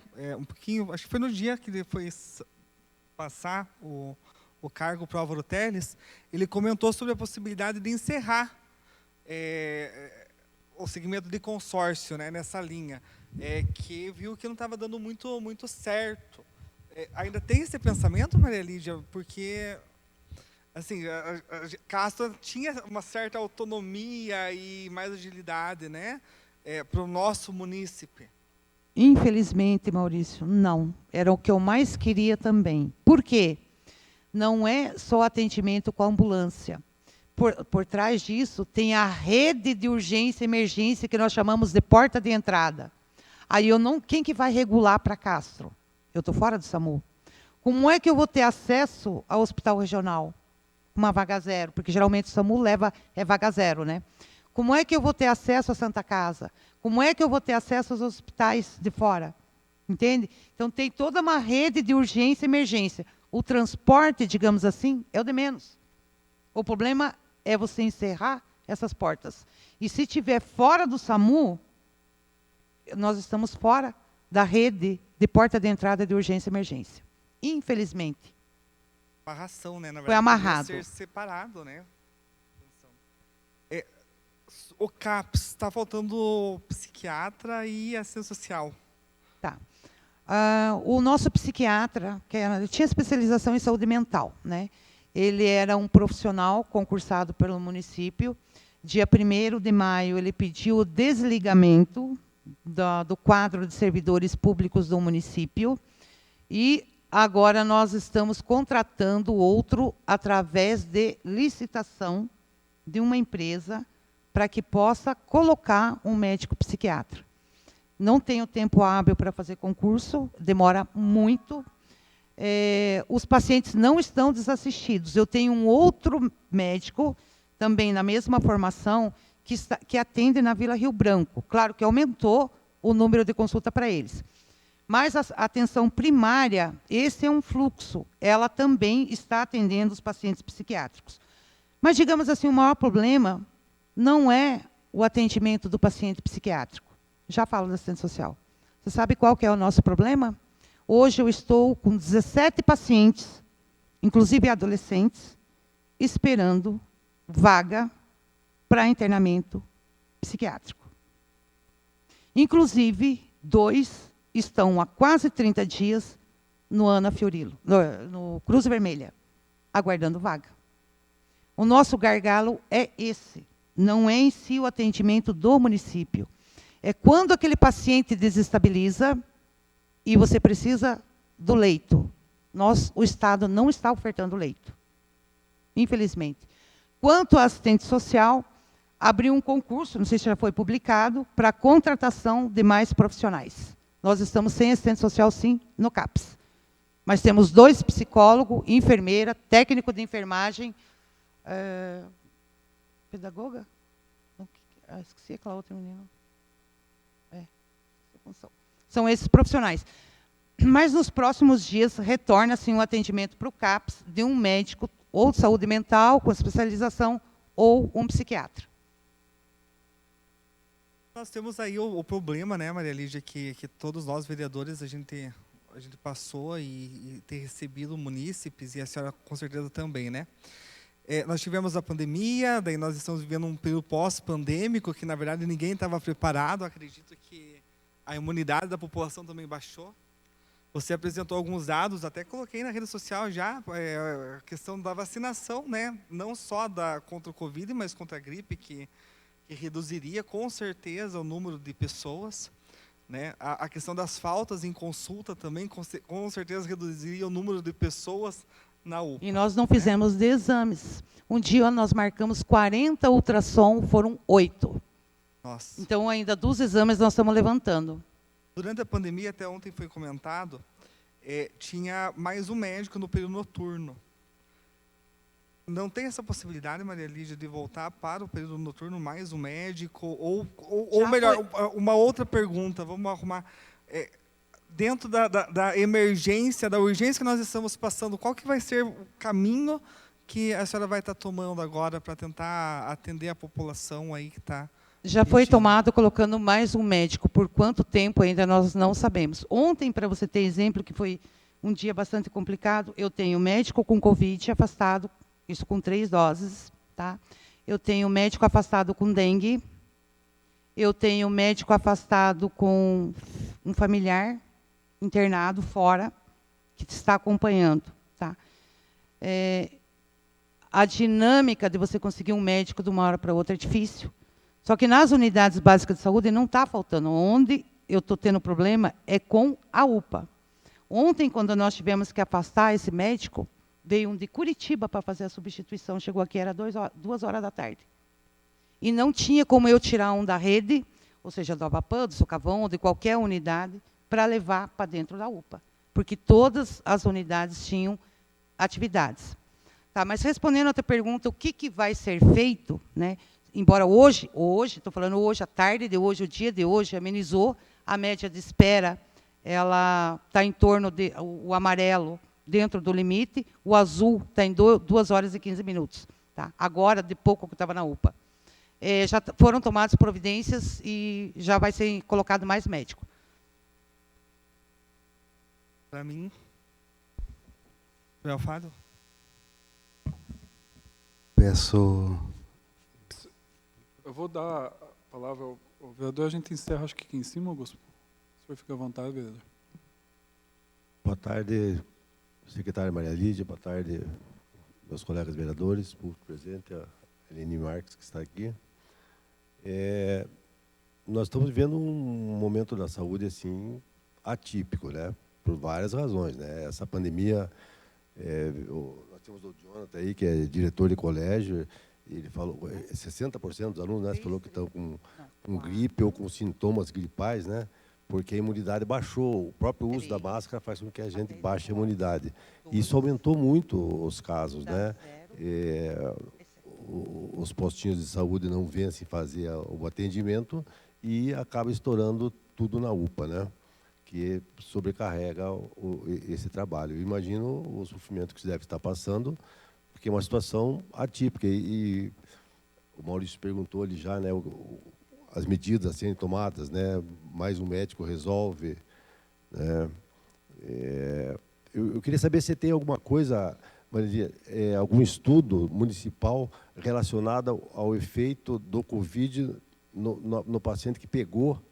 Acho que foi no dia que ele foi passar o cargo para o Álvaro Teles, ele comentou sobre a possibilidade de encerrar o segmento de consórcio, né, nessa linha, que viu que não estava dando muito certo. Ainda tem esse pensamento, Maria Lídia? Porque assim, a Castro tinha uma certa autonomia e mais agilidade, né, para o nosso munícipe. Infelizmente, Maurício, não. Era o que eu mais queria também. Por quê? Não é só atendimento com a ambulância. Por trás disso, tem a rede de urgência e emergência, que nós chamamos de porta de entrada. Aí quem que vai regular para Castro? Eu estou fora do SAMU. Como é que eu vou ter acesso ao hospital regional? Uma vaga zero, porque geralmente o SAMU é vaga zero, né? Como é que eu vou ter acesso à Santa Casa? Como é que eu vou ter acesso aos hospitais de fora? Entende? Então, tem toda uma rede de urgência e emergência. O transporte, digamos assim, é o de menos. O problema é você encerrar essas portas. E se estiver fora do SAMU, nós estamos fora da rede de porta de entrada de urgência e emergência. Infelizmente. Amarração, né? Na verdade, foi amarrado. Ser separado, né? O CAPS, está faltando psiquiatra e assistente social. Tá. O nosso psiquiatra, tinha especialização em saúde mental, né? Ele era um profissional concursado pelo município. Dia 1º de maio, ele pediu o desligamento do quadro de servidores públicos do município. E agora nós estamos contratando outro através de licitação de uma empresa para que possa colocar um médico psiquiatra. Não tenho tempo hábil para fazer concurso, demora muito. Os pacientes não estão desassistidos. Eu tenho um outro médico, também na mesma formação, que atende na Vila Rio Branco. Claro que aumentou o número de consulta para eles. Mas a atenção primária, esse é um fluxo. Ela também está atendendo os pacientes psiquiátricos. Mas, digamos assim, o maior problema não é o atendimento do paciente psiquiátrico. Já falo da assistente social. Você sabe qual que é o nosso problema? Hoje eu estou com 17 pacientes, inclusive adolescentes, esperando vaga para internamento psiquiátrico. Inclusive, 2 estão há quase 30 dias no Ana Fiorilo, no Cruz Vermelha, aguardando vaga. O nosso gargalo é esse. Não é em si o atendimento do município. É quando aquele paciente desestabiliza e você precisa do leito. O Estado não está ofertando leito, infelizmente. Quanto à assistente social, abriu um concurso, não sei se já foi publicado, para a contratação de mais profissionais. Nós estamos sem assistente social, sim, no CAPS. Mas temos 2 psicólogos, enfermeira, técnico de enfermagem, pedagoga? Esqueci aquela outra menina. São esses profissionais. Mas nos próximos dias retorna assim, um atendimento para o CAPS de um médico ou de saúde mental com especialização ou um psiquiatra. Nós temos aí o problema, né, Maria Lígia, que todos nós vereadores a gente passou e tem recebido munícipes, e a senhora com certeza também, né? Nós tivemos a pandemia, daí nós estamos vivendo um período pós-pandêmico, que na verdade ninguém estava preparado. Acredito que a imunidade da população também baixou. Você apresentou alguns dados, até coloquei na rede social já, a questão da vacinação, né? Não só contra o Covid, mas contra a gripe, que reduziria com certeza o número de pessoas, né? A questão das faltas em consulta também, com certeza reduziria o número de pessoas na UPA. E nós não fizemos de exames. Um dia nós marcamos 40 ultrassom, foram 8. Nossa. Então, ainda dos exames nós estamos levantando. Durante a pandemia, até ontem foi comentado, tinha mais um médico no período noturno. Não tem essa possibilidade, Maria Lígia, de voltar para o período noturno mais um médico? Ou melhor, uma outra pergunta, vamos arrumar. Dentro da emergência, da urgência que nós estamos passando, qual que vai ser o caminho que a senhora vai estar tomando agora para tentar atender a população aí que está... Já foi tomado colocando mais um médico. Por quanto tempo ainda nós não sabemos. Ontem, para você ter exemplo, que foi um dia bastante complicado, eu tenho médico com Covid afastado, isso com 3 doses. Tá? Eu tenho médico afastado com dengue. Eu tenho médico afastado com um familiar internado fora, que está acompanhando. Tá? A dinâmica de você conseguir um médico de uma hora para outra é difícil. Só que nas unidades básicas de saúde não está faltando. Onde eu estou tendo problema é com a UPA. Ontem, quando nós tivemos que afastar esse médico, veio um de Curitiba para fazer a substituição. Chegou aqui, era 2 horas da tarde. E não tinha como eu tirar um da rede, ou seja, do Abapan, do Socavão, ou de qualquer unidade, para levar para dentro da UPA. Porque todas as unidades tinham atividades. Tá, mas respondendo a tua pergunta, o que vai ser feito, né? Embora hoje, estou falando hoje, a tarde de hoje, o dia de hoje, amenizou, a média de espera, ela está em torno de, o amarelo dentro do limite, o azul está em 2 horas e 15 minutos. Tá? Agora, de pouco que estava na UPA. Já foram tomadas providências e já vai ser colocado mais médico. Para mim, Fábio. Peço. Eu vou dar a palavra ao vereador, a gente encerra, acho que aqui em cima, Augusto. O senhor fica à vontade, vereador. Boa tarde, secretária Maria Lídia, boa tarde, meus colegas vereadores, público presente, a Eleni Marques, que está aqui. Nós estamos vivendo um momento da saúde assim atípico, né? Por várias razões, né? Essa pandemia, nós temos o Jonathan aí, que é diretor de colégio, ele falou, 60% dos alunos, né, falou que estão com gripe ou com sintomas gripais, né? Porque a imunidade baixou. O próprio uso da máscara faz com que a gente baixe a imunidade. Isso aumentou muito os casos, né? Os postinhos de saúde não vencem fazer o atendimento e acaba estourando tudo na UPA, né? Que sobrecarrega esse trabalho. Eu imagino o sofrimento que se deve estar passando, porque é uma situação atípica. E o Maurício perguntou ali já, né, as medidas a serem tomadas, né, mais um médico resolve. Né? Eu queria saber se tem alguma coisa, Maria, algum estudo municipal relacionado ao efeito do Covid no paciente que pegou,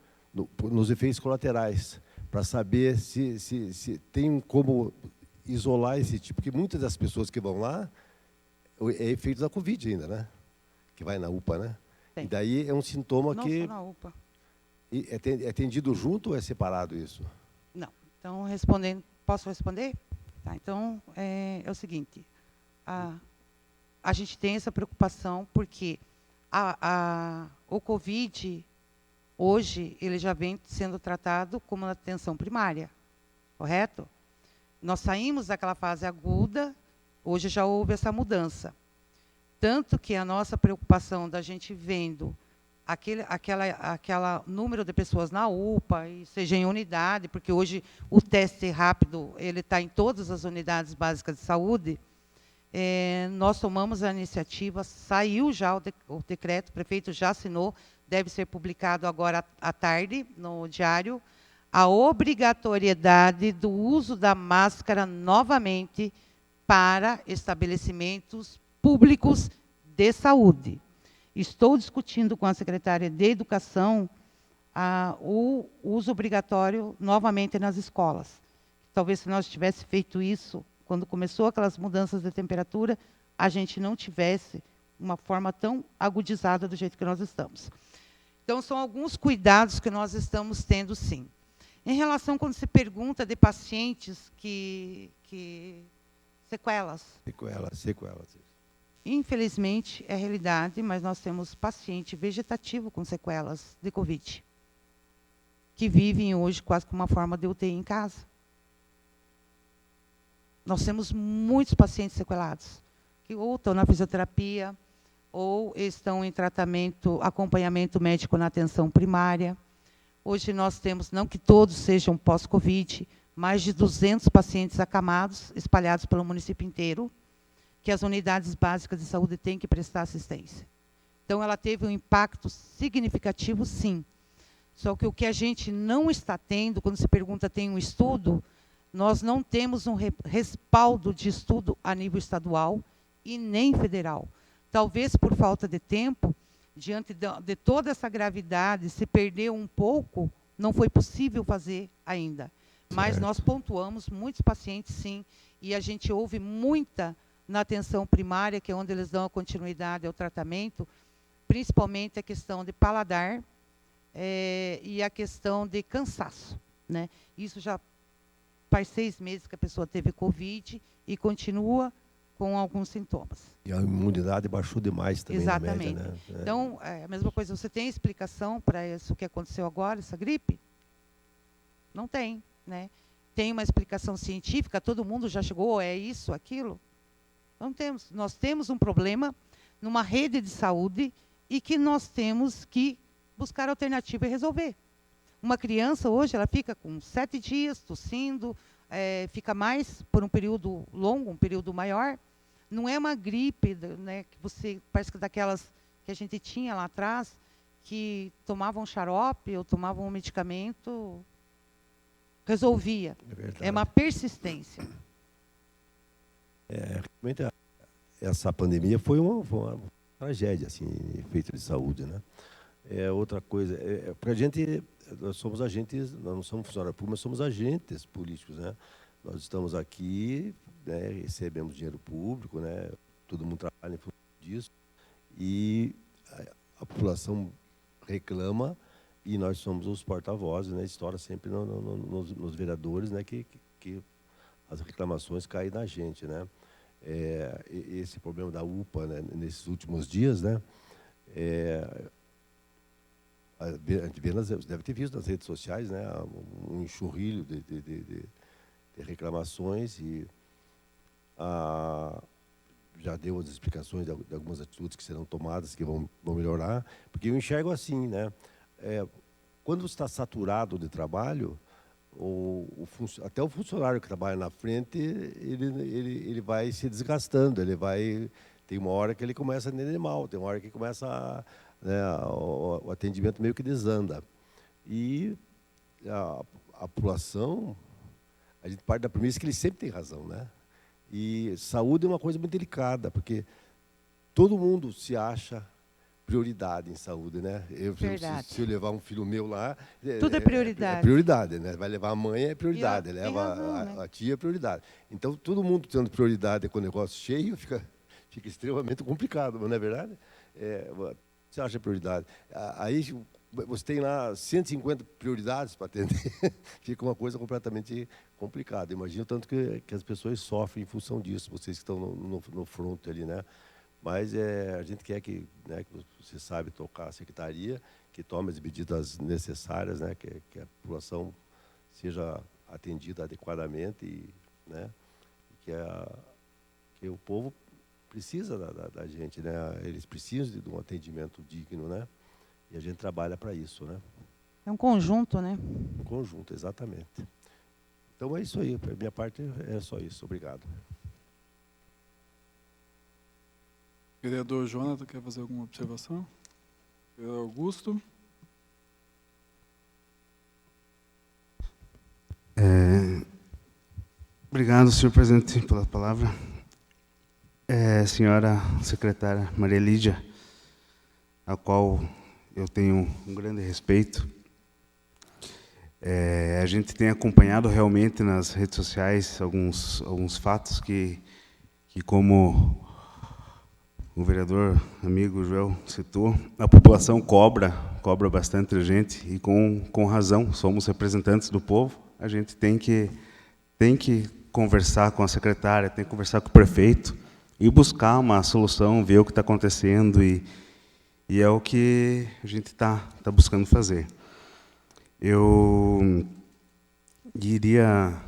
nos efeitos colaterais, para saber se tem como isolar esse tipo, porque muitas das pessoas que vão lá é efeito da Covid ainda, né? Que vai na UPA, né? Tem. E daí é um sintoma Não que só na UPA. é atendido junto ou é separado isso? Não. Então, respondendo, posso responder? Tá, então, é o seguinte, a gente tem essa preocupação porque o Covid, hoje, ele já vem sendo tratado como uma atenção primária, correto? Nós saímos daquela fase aguda, hoje já houve essa mudança. Tanto que a nossa preocupação da gente vendo aquela número de pessoas na UPA, e seja em unidade, porque hoje o teste rápido ele está em todas as unidades básicas de saúde, nós tomamos a iniciativa, saiu já o decreto, o prefeito já assinou, deve ser publicado agora à tarde no diário, a obrigatoriedade do uso da máscara novamente para estabelecimentos públicos de saúde. Estou discutindo com a secretária de Educação o uso obrigatório novamente nas escolas. Talvez se nós tivéssemos feito isso, quando começou aquelas mudanças de temperatura, a gente não tivesse uma forma tão agudizada do jeito que nós estamos. Então, são alguns cuidados que nós estamos tendo, sim. Em relação, quando se pergunta de pacientes que sequelas. Sequelas. Infelizmente, é realidade, mas nós temos paciente vegetativo com sequelas de Covid, que vivem hoje quase com uma forma de UTI em casa. Nós temos muitos pacientes sequelados, que ou estão na fisioterapia, ou estão em tratamento, acompanhamento médico na atenção primária. Hoje nós temos, não que todos sejam pós-Covid, mais de 200 pacientes acamados, espalhados pelo município inteiro, que as unidades básicas de saúde têm que prestar assistência. Então, ela teve um impacto significativo, sim. Só que o que a gente não está tendo, quando se pergunta tem um estudo, nós não temos um respaldo de estudo a nível estadual e nem federal. Talvez por falta de tempo, diante de toda essa gravidade, se perdeu um pouco, não foi possível fazer ainda. Mas Certo. nós pontuamos muitos pacientes, sim, e a gente ouve muita na atenção primária, que é onde eles dão a continuidade ao tratamento, principalmente a questão de paladar, e a questão de cansaço, né? Isso já faz 6 meses que a pessoa teve Covid e continua com alguns sintomas. E a imunidade baixou demais também Exatamente. na média, né? Então, a mesma coisa, você tem explicação para isso que aconteceu agora, essa gripe? Não tem, né? Tem uma explicação científica, todo mundo já chegou, é isso, aquilo? Não temos. Nós temos um problema numa rede de saúde e que nós temos que buscar alternativa e resolver. Uma criança hoje ela fica com 7 dias tossindo, fica mais por um período longo, um período maior. Não é uma gripe, né, que você parece que daquelas que a gente tinha lá atrás, que tomavam xarope ou tomavam um medicamento, resolvia. É verdade. É uma persistência. Realmente, essa pandemia foi uma tragédia, assim, em efeito de saúde, né? Outra coisa, para a gente, nós somos agentes, nós não somos funcionários públicos, mas somos agentes políticos, né? Nós estamos aqui, né, recebemos dinheiro público, né? Todo mundo trabalha em função disso, e a população reclama, e nós somos os porta-vozes, né? Estoura sempre nos vereadores, né? Que as reclamações caem na gente, né? Esse problema da UPA, né, nesses últimos dias, né? A gente deve ter visto nas redes sociais, né, um enxurrilho de reclamações, e já deu as explicações de algumas atitudes que serão tomadas, que vão melhorar, porque eu enxergo assim, né? Quando você está saturado de trabalho, até o funcionário que trabalha na frente, ele vai se desgastando, tem uma hora que ele começa a atender mal, tem uma hora que começa o atendimento meio que desanda. E a população, a gente parte da premissa que ele sempre tem razão, né? E saúde é uma coisa muito delicada, porque todo mundo se acha prioridade em saúde, né? Se eu levar um filho meu lá... Tudo é prioridade. É prioridade, né? Vai levar a mãe, é prioridade. Leva razão, né? a tia, é prioridade. Então, todo mundo tendo prioridade com o negócio cheio, fica extremamente complicado, não é verdade? Você acha prioridade. Aí você tem lá 150 prioridades para atender, fica uma coisa completamente complicada. Imagino tanto que as pessoas sofrem em função disso, vocês que estão no front ali, né? Mas a gente quer que você sabe tocar a secretaria, que tome as medidas necessárias, né? Que a população seja atendida adequadamente, né? Que o povo precisa da gente, né? Eles precisam de um atendimento digno, né? E a gente trabalha para isso, né? É um conjunto, né? Um conjunto, exatamente. Então é isso aí, a minha parte é só isso. Obrigado. Vereador Jonathan, quer fazer alguma observação? Vereador Augusto. Obrigado, senhor presidente, pela palavra. Senhora secretária Maria Lídia, a qual eu tenho um grande respeito. A gente tem acompanhado realmente nas redes sociais alguns fatos que como o vereador amigo Joel citou, a população cobra bastante a gente, e com razão. Somos representantes do povo, a gente tem que conversar com a secretária, tem que conversar com o prefeito e buscar uma solução, ver o que está acontecendo, e é o que a gente está buscando fazer. Eu iria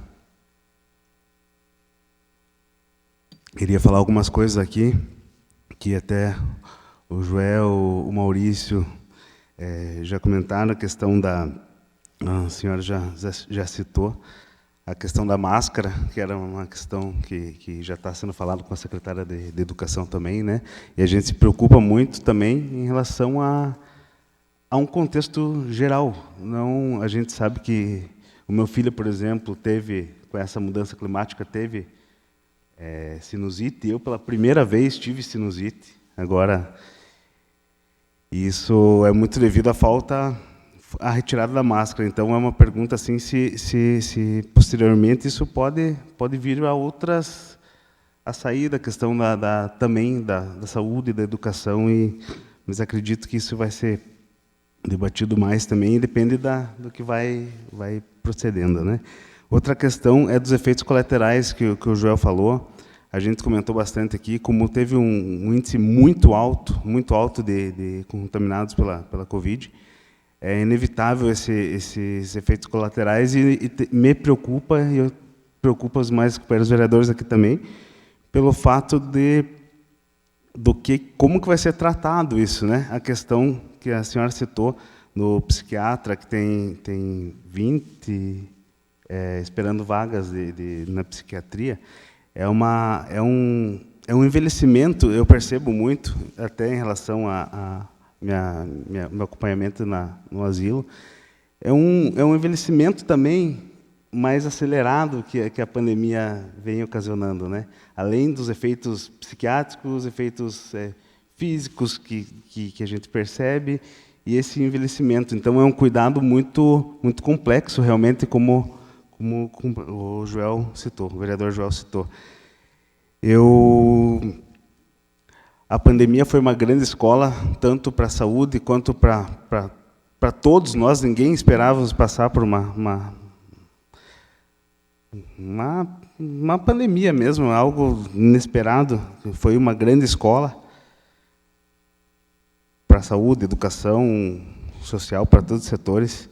falar algumas coisas aqui, que até o Joel, o Maurício já comentaram, a questão a senhora já citou, a questão da máscara, que era uma questão que já está sendo falado com a secretária de Educação também, né? E a gente se preocupa muito também em relação a um contexto geral. A gente sabe que o meu filho, por exemplo, com essa mudança climática, teve sinusite. Eu, pela primeira vez, tive sinusite. Agora, isso é muito devido à retirada da máscara. Então, é uma pergunta assim, se posteriormente isso pode vir a sair da questão também da saúde e da educação, mas acredito que isso vai ser debatido mais também, depende do que vai procedendo, né? Outra questão é dos efeitos colaterais que o Joel falou. A gente comentou bastante aqui, como teve um índice muito alto de contaminados pela Covid, é inevitável esses efeitos colaterais e me preocupa, e eu preocupo os vereadores aqui também, pelo fato como que vai ser tratado isso, né? A questão que a senhora citou no psiquiatra, que tem 20 esperando vagas na psiquiatria, é um envelhecimento, eu percebo muito, até em relação a meu acompanhamento no asilo, é um envelhecimento também mais acelerado que a pandemia vem ocasionando, né? Além dos efeitos psiquiátricos, efeitos físicos que a gente percebe, e esse envelhecimento. Então, é um cuidado muito complexo, realmente, como o Joel citou, o vereador Joel citou. A pandemia foi uma grande escola, tanto para a saúde quanto para todos nós. Ninguém esperava passar por uma pandemia mesmo, algo inesperado. Foi uma grande escola para a saúde, educação social, para todos os setores.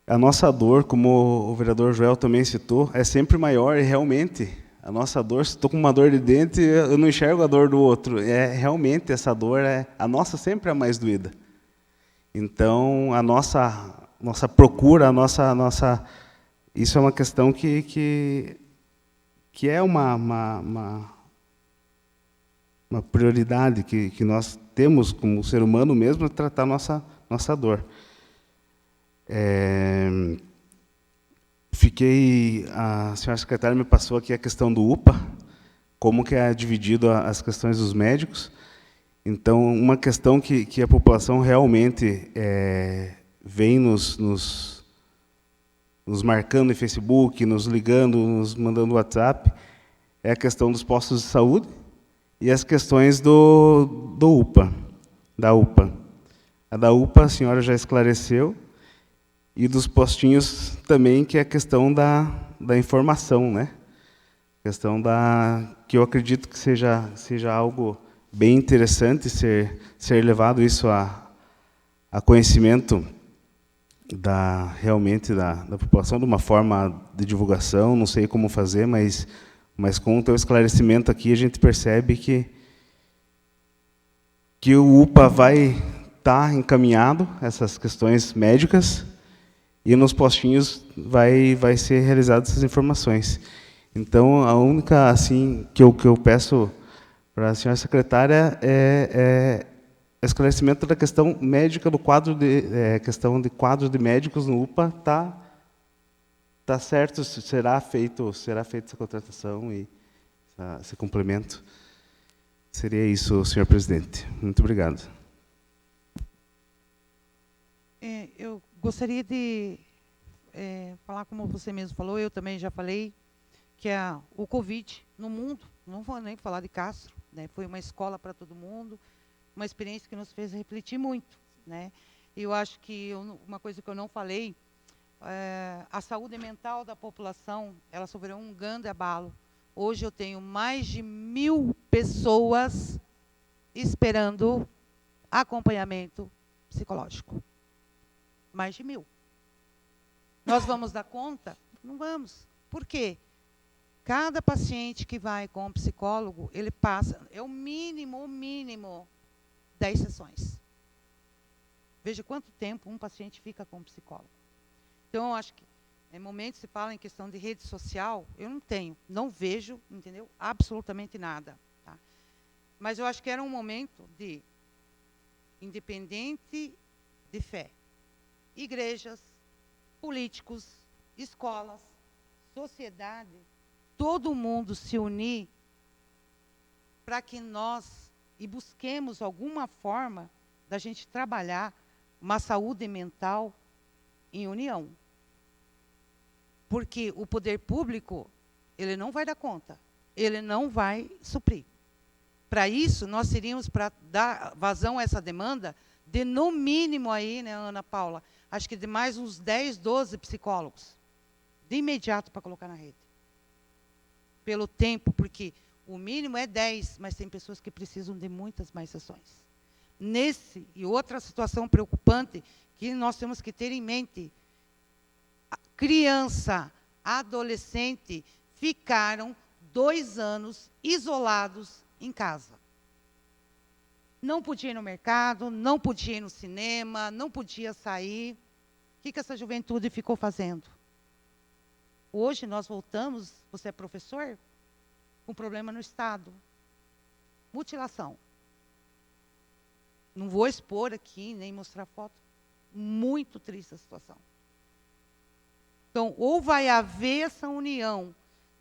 A nossa dor, como o vereador Joel também citou, é sempre maior, e realmente a nossa dor, se estou com uma dor de dente, eu não enxergo a dor do outro. Realmente essa dor, a nossa sempre é a mais doída. Então, a nossa procura, isso é uma questão que é uma prioridade que nós temos como ser humano mesmo, tratar nossa dor. A senhora secretária me passou aqui a questão do UPA, como que é dividido as questões dos médicos. Então, uma questão que a população realmente vem nos marcando em Facebook, nos ligando, nos mandando WhatsApp, é a questão dos postos de saúde e as questões do UPA, da UPA. A da UPA a senhora já esclareceu, e dos postinhos também, que é a questão da informação, né? Questão que eu acredito que seja algo bem interessante ser levado isso a conhecimento realmente da população, de uma forma de divulgação. Não sei como fazer, mas com o teu esclarecimento aqui, a gente percebe que o UPA vai estar encaminhado, essas questões médicas, e nos postinhos vai ser realizadas essas informações. Então, a única assim que eu peço para a senhora secretária é esclarecimento da questão médica do quadro questão de quadros de médicos no UPA, tá certo, será feita essa contratação e esse complemento. Seria isso, senhor presidente. Muito obrigado. Eu gostaria de falar, como você mesmo falou, eu também já falei, que o Covid no mundo, não vou nem falar de Castro, né, foi uma escola para todo mundo, uma experiência que nos fez refletir muito, né? Eu acho que uma coisa que eu não falei, a saúde mental da população, ela sofreu um grande abalo. Hoje eu tenho mais de 1.000 pessoas esperando acompanhamento psicológico. Mais de 1.000. Nós vamos dar conta? Não vamos. Por quê? Cada paciente que vai com um psicólogo, ele passa, o mínimo, 10 sessões. Veja quanto tempo um paciente fica com um psicólogo. Então, eu acho que, em momentos se fala em questão de rede social, eu não vejo, entendeu? Absolutamente nada. Tá? Mas eu acho que era um momento de independente de fé. Igrejas, políticos, escolas, sociedade, todo mundo se unir para que nós busquemos alguma forma da gente trabalhar uma saúde mental em união. Porque o poder público, ele não vai dar conta, ele não vai suprir. para isso, nós teríamos, para dar vazão a essa demanda, de no mínimo aí, né, Ana Paula, acho que de mais uns 10, 12 psicólogos, de imediato para colocar na rede. Pelo tempo, porque o mínimo é 10, mas tem pessoas que precisam de muitas mais sessões. Nesse e outra situação preocupante que nós temos que ter em mente, a criança, adolescente, ficaram 2 anos isolados em casa. Não podia ir no mercado, não podia ir no cinema, não podia sair. O que essa juventude ficou fazendo? Hoje nós voltamos, você é professor, com problema no Estado. Mutilação. Não vou expor aqui, nem mostrar foto. Muito triste a situação. Então, ou vai haver essa união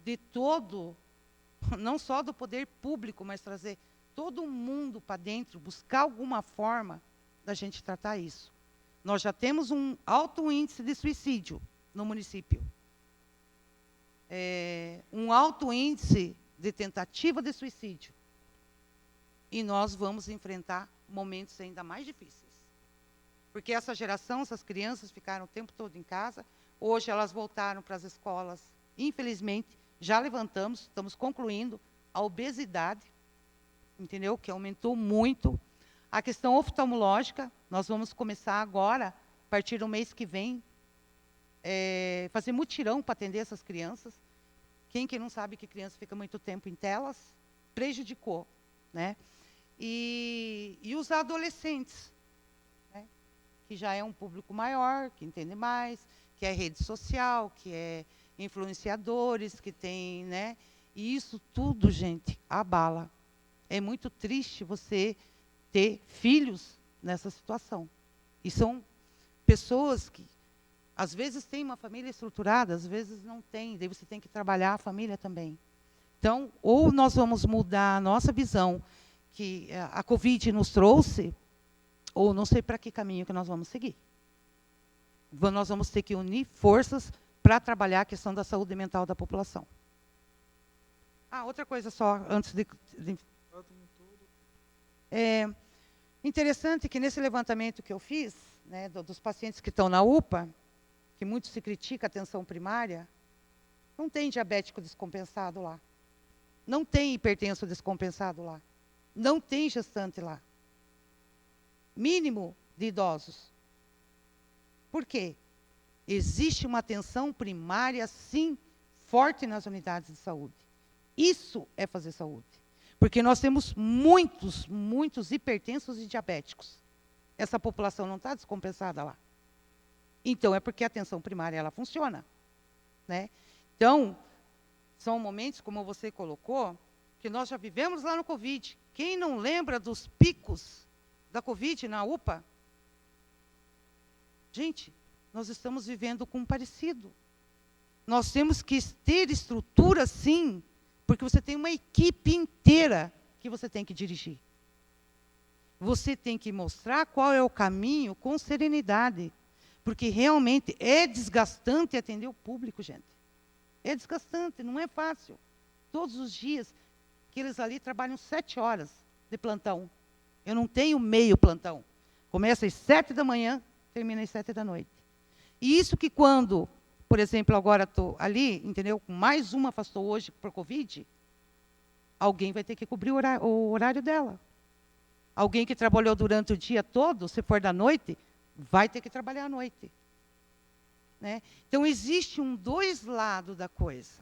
de todo, não só do poder público, mas trazer todo mundo para dentro, buscar alguma forma da gente tratar isso. Nós já temos um alto índice de suicídio no município. Um alto índice de tentativa de suicídio. E nós vamos enfrentar momentos ainda mais difíceis. Porque essa geração, essas crianças ficaram o tempo todo em casa, hoje elas voltaram para as escolas. Infelizmente, já levantamos, estamos concluindo, a obesidade, entendeu? Que aumentou muito. A questão oftalmológica, nós vamos começar agora, a partir do mês que vem, fazer mutirão para atender essas crianças. Quem que não sabe que criança fica muito tempo em telas, prejudicou, né? E os adolescentes, né? Que já é um público maior, que entende mais, que é rede social, que é influenciadores, que tem, né? E isso tudo, gente, abala. É muito triste você ter filhos nessa situação. E são pessoas que, às vezes, têm uma família estruturada, às vezes não tem, daí você tem que trabalhar a família também. Então, ou nós vamos mudar a nossa visão, que a Covid nos trouxe, ou não sei para que caminho que nós vamos seguir. Nós vamos ter que unir forças para trabalhar a questão da saúde mental da população. Outra coisa só, antes de interessante que nesse levantamento que eu fiz, né, dos pacientes que estão na UPA, que muito se critica a atenção primária, não tem diabético descompensado lá. Não tem hipertenso descompensado lá. Não tem gestante lá. Mínimo de idosos. Por quê? Existe uma atenção primária, sim, forte nas unidades de saúde. Isso é fazer saúde. Porque nós temos muitos hipertensos e diabéticos. Essa população não está descompensada lá. Então, é porque a atenção primária ela funciona, né? Então, são momentos, como você colocou, que nós já vivemos lá no Covid. Quem não lembra dos picos da Covid na UPA? Gente, nós estamos vivendo com um parecido. Nós temos que ter estrutura, sim, porque você tem uma equipe inteira que você tem que dirigir. Você tem que mostrar qual é o caminho com serenidade, porque realmente é desgastante atender o público, gente. É desgastante, não é fácil. Todos os dias, que eles ali trabalham 7 horas de plantão. Eu não tenho meio plantão. Começa às 7 da manhã, termina às 7 da noite. E isso que quando, por exemplo, agora estou ali, entendeu? Mais uma afastou hoje por Covid, alguém vai ter que cobrir o horário dela. Alguém que trabalhou durante o dia todo, se for da noite, vai ter que trabalhar à noite. Né? Então, existe dois lados da coisa.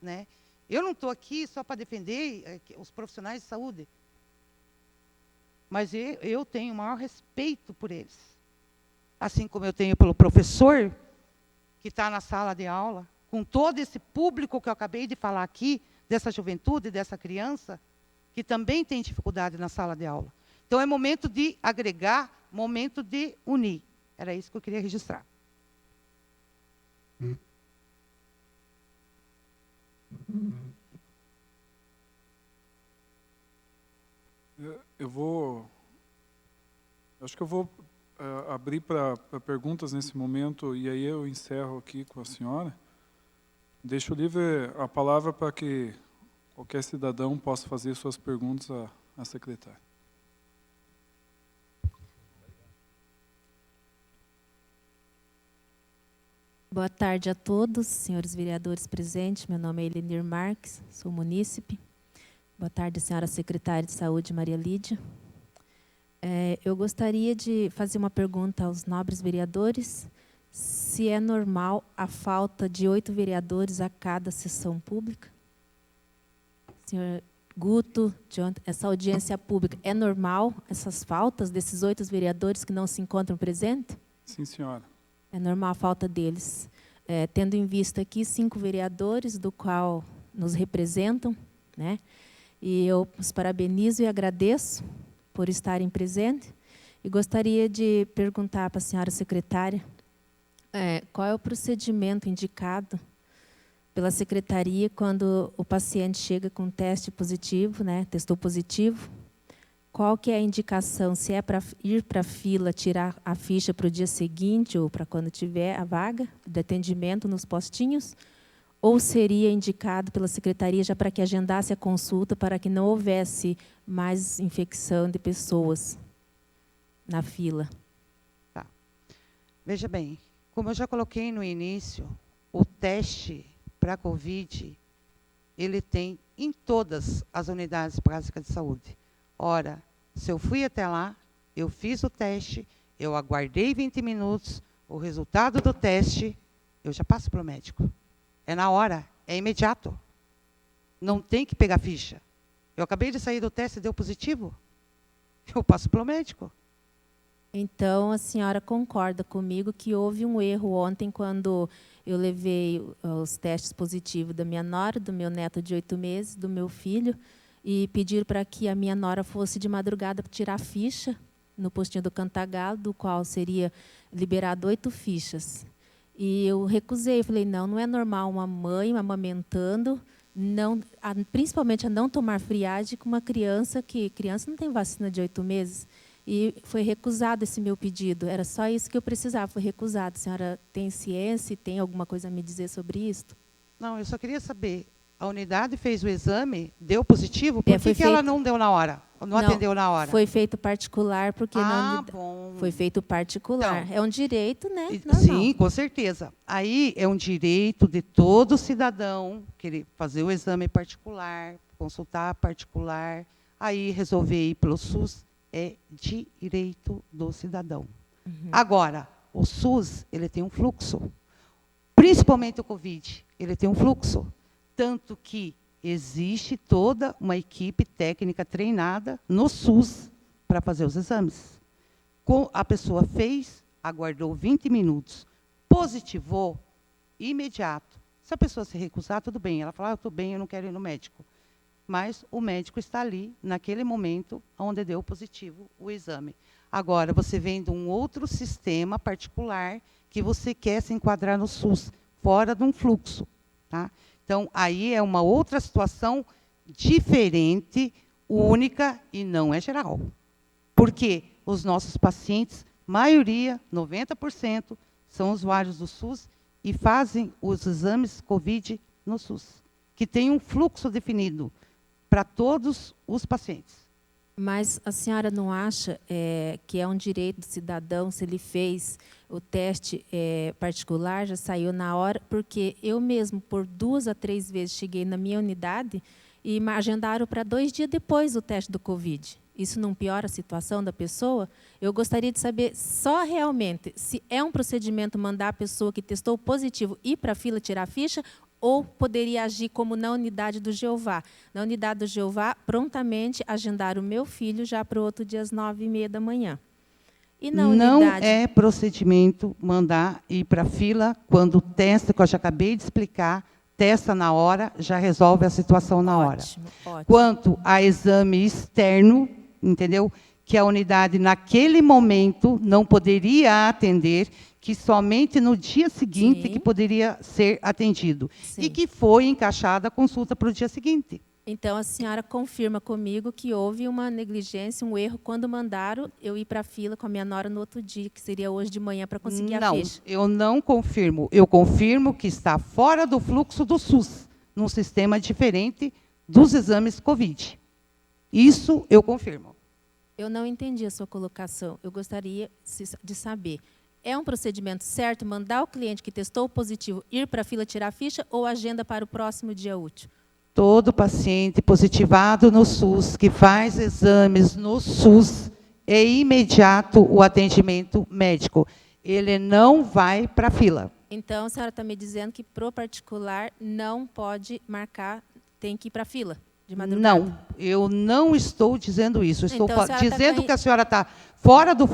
Né? Eu não estou aqui só para defender os profissionais de saúde, mas eu tenho o maior respeito por eles. Assim como eu tenho pelo professor, que está na sala de aula, com todo esse público que eu acabei de falar aqui, dessa juventude, dessa criança, que também tem dificuldade na sala de aula. Então, é momento de agregar, momento de unir. Era isso que eu queria registrar. Acho que eu vou abrir para perguntas nesse momento, e aí eu encerro aqui com a senhora. Deixo livre a palavra para que qualquer cidadão possa fazer suas perguntas à secretária. Boa tarde a todos, senhores vereadores presentes. Meu nome é Elenir Marques, sou munícipe. Boa tarde, senhora secretária de Saúde, Maria Lídia. Eu gostaria de fazer uma pergunta aos nobres vereadores, se é normal a falta de 8 vereadores a cada sessão pública. Senhor Guto, John, essa audiência pública, é normal essas faltas desses 8 vereadores que não se encontram presentes? Sim, senhora. É normal a falta deles. Tendo em vista aqui 5 vereadores, do qual nos representam, né? E eu os parabenizo e agradeço por estarem presentes. E gostaria de perguntar para a senhora secretária qual é o procedimento indicado pela secretaria quando o paciente chega com teste positivo, né? Testou positivo. Qual que é a indicação? Se é para ir para a fila, tirar a ficha para o dia seguinte ou para quando tiver a vaga de atendimento nos postinhos? Ou seria indicado pela secretaria já para que agendasse a consulta para que não houvesse mais infecção de pessoas na fila? Tá. Veja bem, como eu já coloquei no início, o teste para a COVID, ele tem em todas as unidades básicas de saúde. Ora, se eu fui até lá, eu fiz o teste, eu aguardei 20 minutos, o resultado do teste, eu já passo para o médico. É na hora, é imediato. Não tem que pegar ficha. Eu acabei de sair do teste e deu positivo, eu passo para o médico. Então, a senhora concorda comigo que houve um erro ontem quando eu levei os testes positivos da minha nora, do meu neto de 8 meses, do meu filho, e pedir para que a minha nora fosse de madrugada para tirar a ficha no postinho do Cantagalo, do qual seria liberado 8 fichas. E eu recusei, falei, não é normal uma mãe amamentando, principalmente a não tomar friagem com uma criança, que criança não tem vacina de 8 meses. E foi recusado esse meu pedido, era só isso que eu precisava, foi recusado. A senhora tem ciência, tem alguma coisa a me dizer sobre isso? Não, eu só queria saber, a unidade fez o exame, deu positivo, por que ela não deu na hora? Não atendeu na hora? Foi feito particular, porque bom. Foi feito particular. Então, é um direito, né? Sim, com certeza. Aí é um direito de todo cidadão querer fazer o exame particular, consultar particular, aí resolver ir pelo SUS, é direito do cidadão. Uhum. Agora, o SUS, ele tem um fluxo, principalmente o COVID, ele tem um fluxo. Tanto que existe toda uma equipe técnica treinada no SUS para fazer os exames. A pessoa fez, aguardou 20 minutos, positivou, imediato. Se a pessoa se recusar, tudo bem. Ela fala, eu estou bem, eu não quero ir no médico. Mas o médico está ali, naquele momento, onde deu positivo o exame. Agora, você vem de um outro sistema particular que você quer se enquadrar no SUS, fora de um fluxo. Tá? Então, aí é uma outra situação diferente, única e não é geral. Porque os nossos pacientes, maioria, 90%, são usuários do SUS e fazem os exames COVID no SUS, que tem um fluxo definido para todos os pacientes. Mas a senhora não acha que é um direito do cidadão, se ele fez o teste particular, já saiu na hora, porque eu mesmo, por 2 a 3 vezes, cheguei na minha unidade e me agendaram para 2 dias depois o teste do COVID. Isso não piora a situação da pessoa? Eu gostaria de saber só realmente se é um procedimento mandar a pessoa que testou positivo ir para a fila tirar a ficha ou poderia agir como na unidade do Jeová. Na unidade do Jeová, prontamente agendar o meu filho já para o outro dia às 9h30 da manhã. E na não unidade... é procedimento mandar ir para a fila quando testa, que eu já acabei de explicar, testa na hora, já resolve a situação na hora. Ótimo. Quanto a exame externo, entendeu? Que a unidade, naquele momento, não poderia atender, que somente no dia seguinte que poderia ser atendido. Sim. E que foi encaixada a consulta para o dia seguinte. Então, a senhora confirma comigo que houve uma negligência, um erro, quando mandaram eu ir para a fila com a minha nora no outro dia, que seria hoje de manhã, para conseguir a ficha. Não, eu não confirmo. Eu confirmo que está fora do fluxo do SUS, num sistema diferente dos exames COVID. Isso eu confirmo. Eu não entendi a sua colocação. Eu gostaria de saber. É um procedimento certo mandar o cliente que testou positivo ir para a fila tirar a ficha ou agenda para o próximo dia útil? Todo paciente positivado no SUS, que faz exames no SUS, é imediato o atendimento médico. Ele não vai para a fila. Então, a senhora está me dizendo que, pro particular, não pode marcar, tem que ir para a fila de madrugada? Não, eu não estou dizendo isso. Eu estou Então, a senhora dizendo tá que a senhora está fora do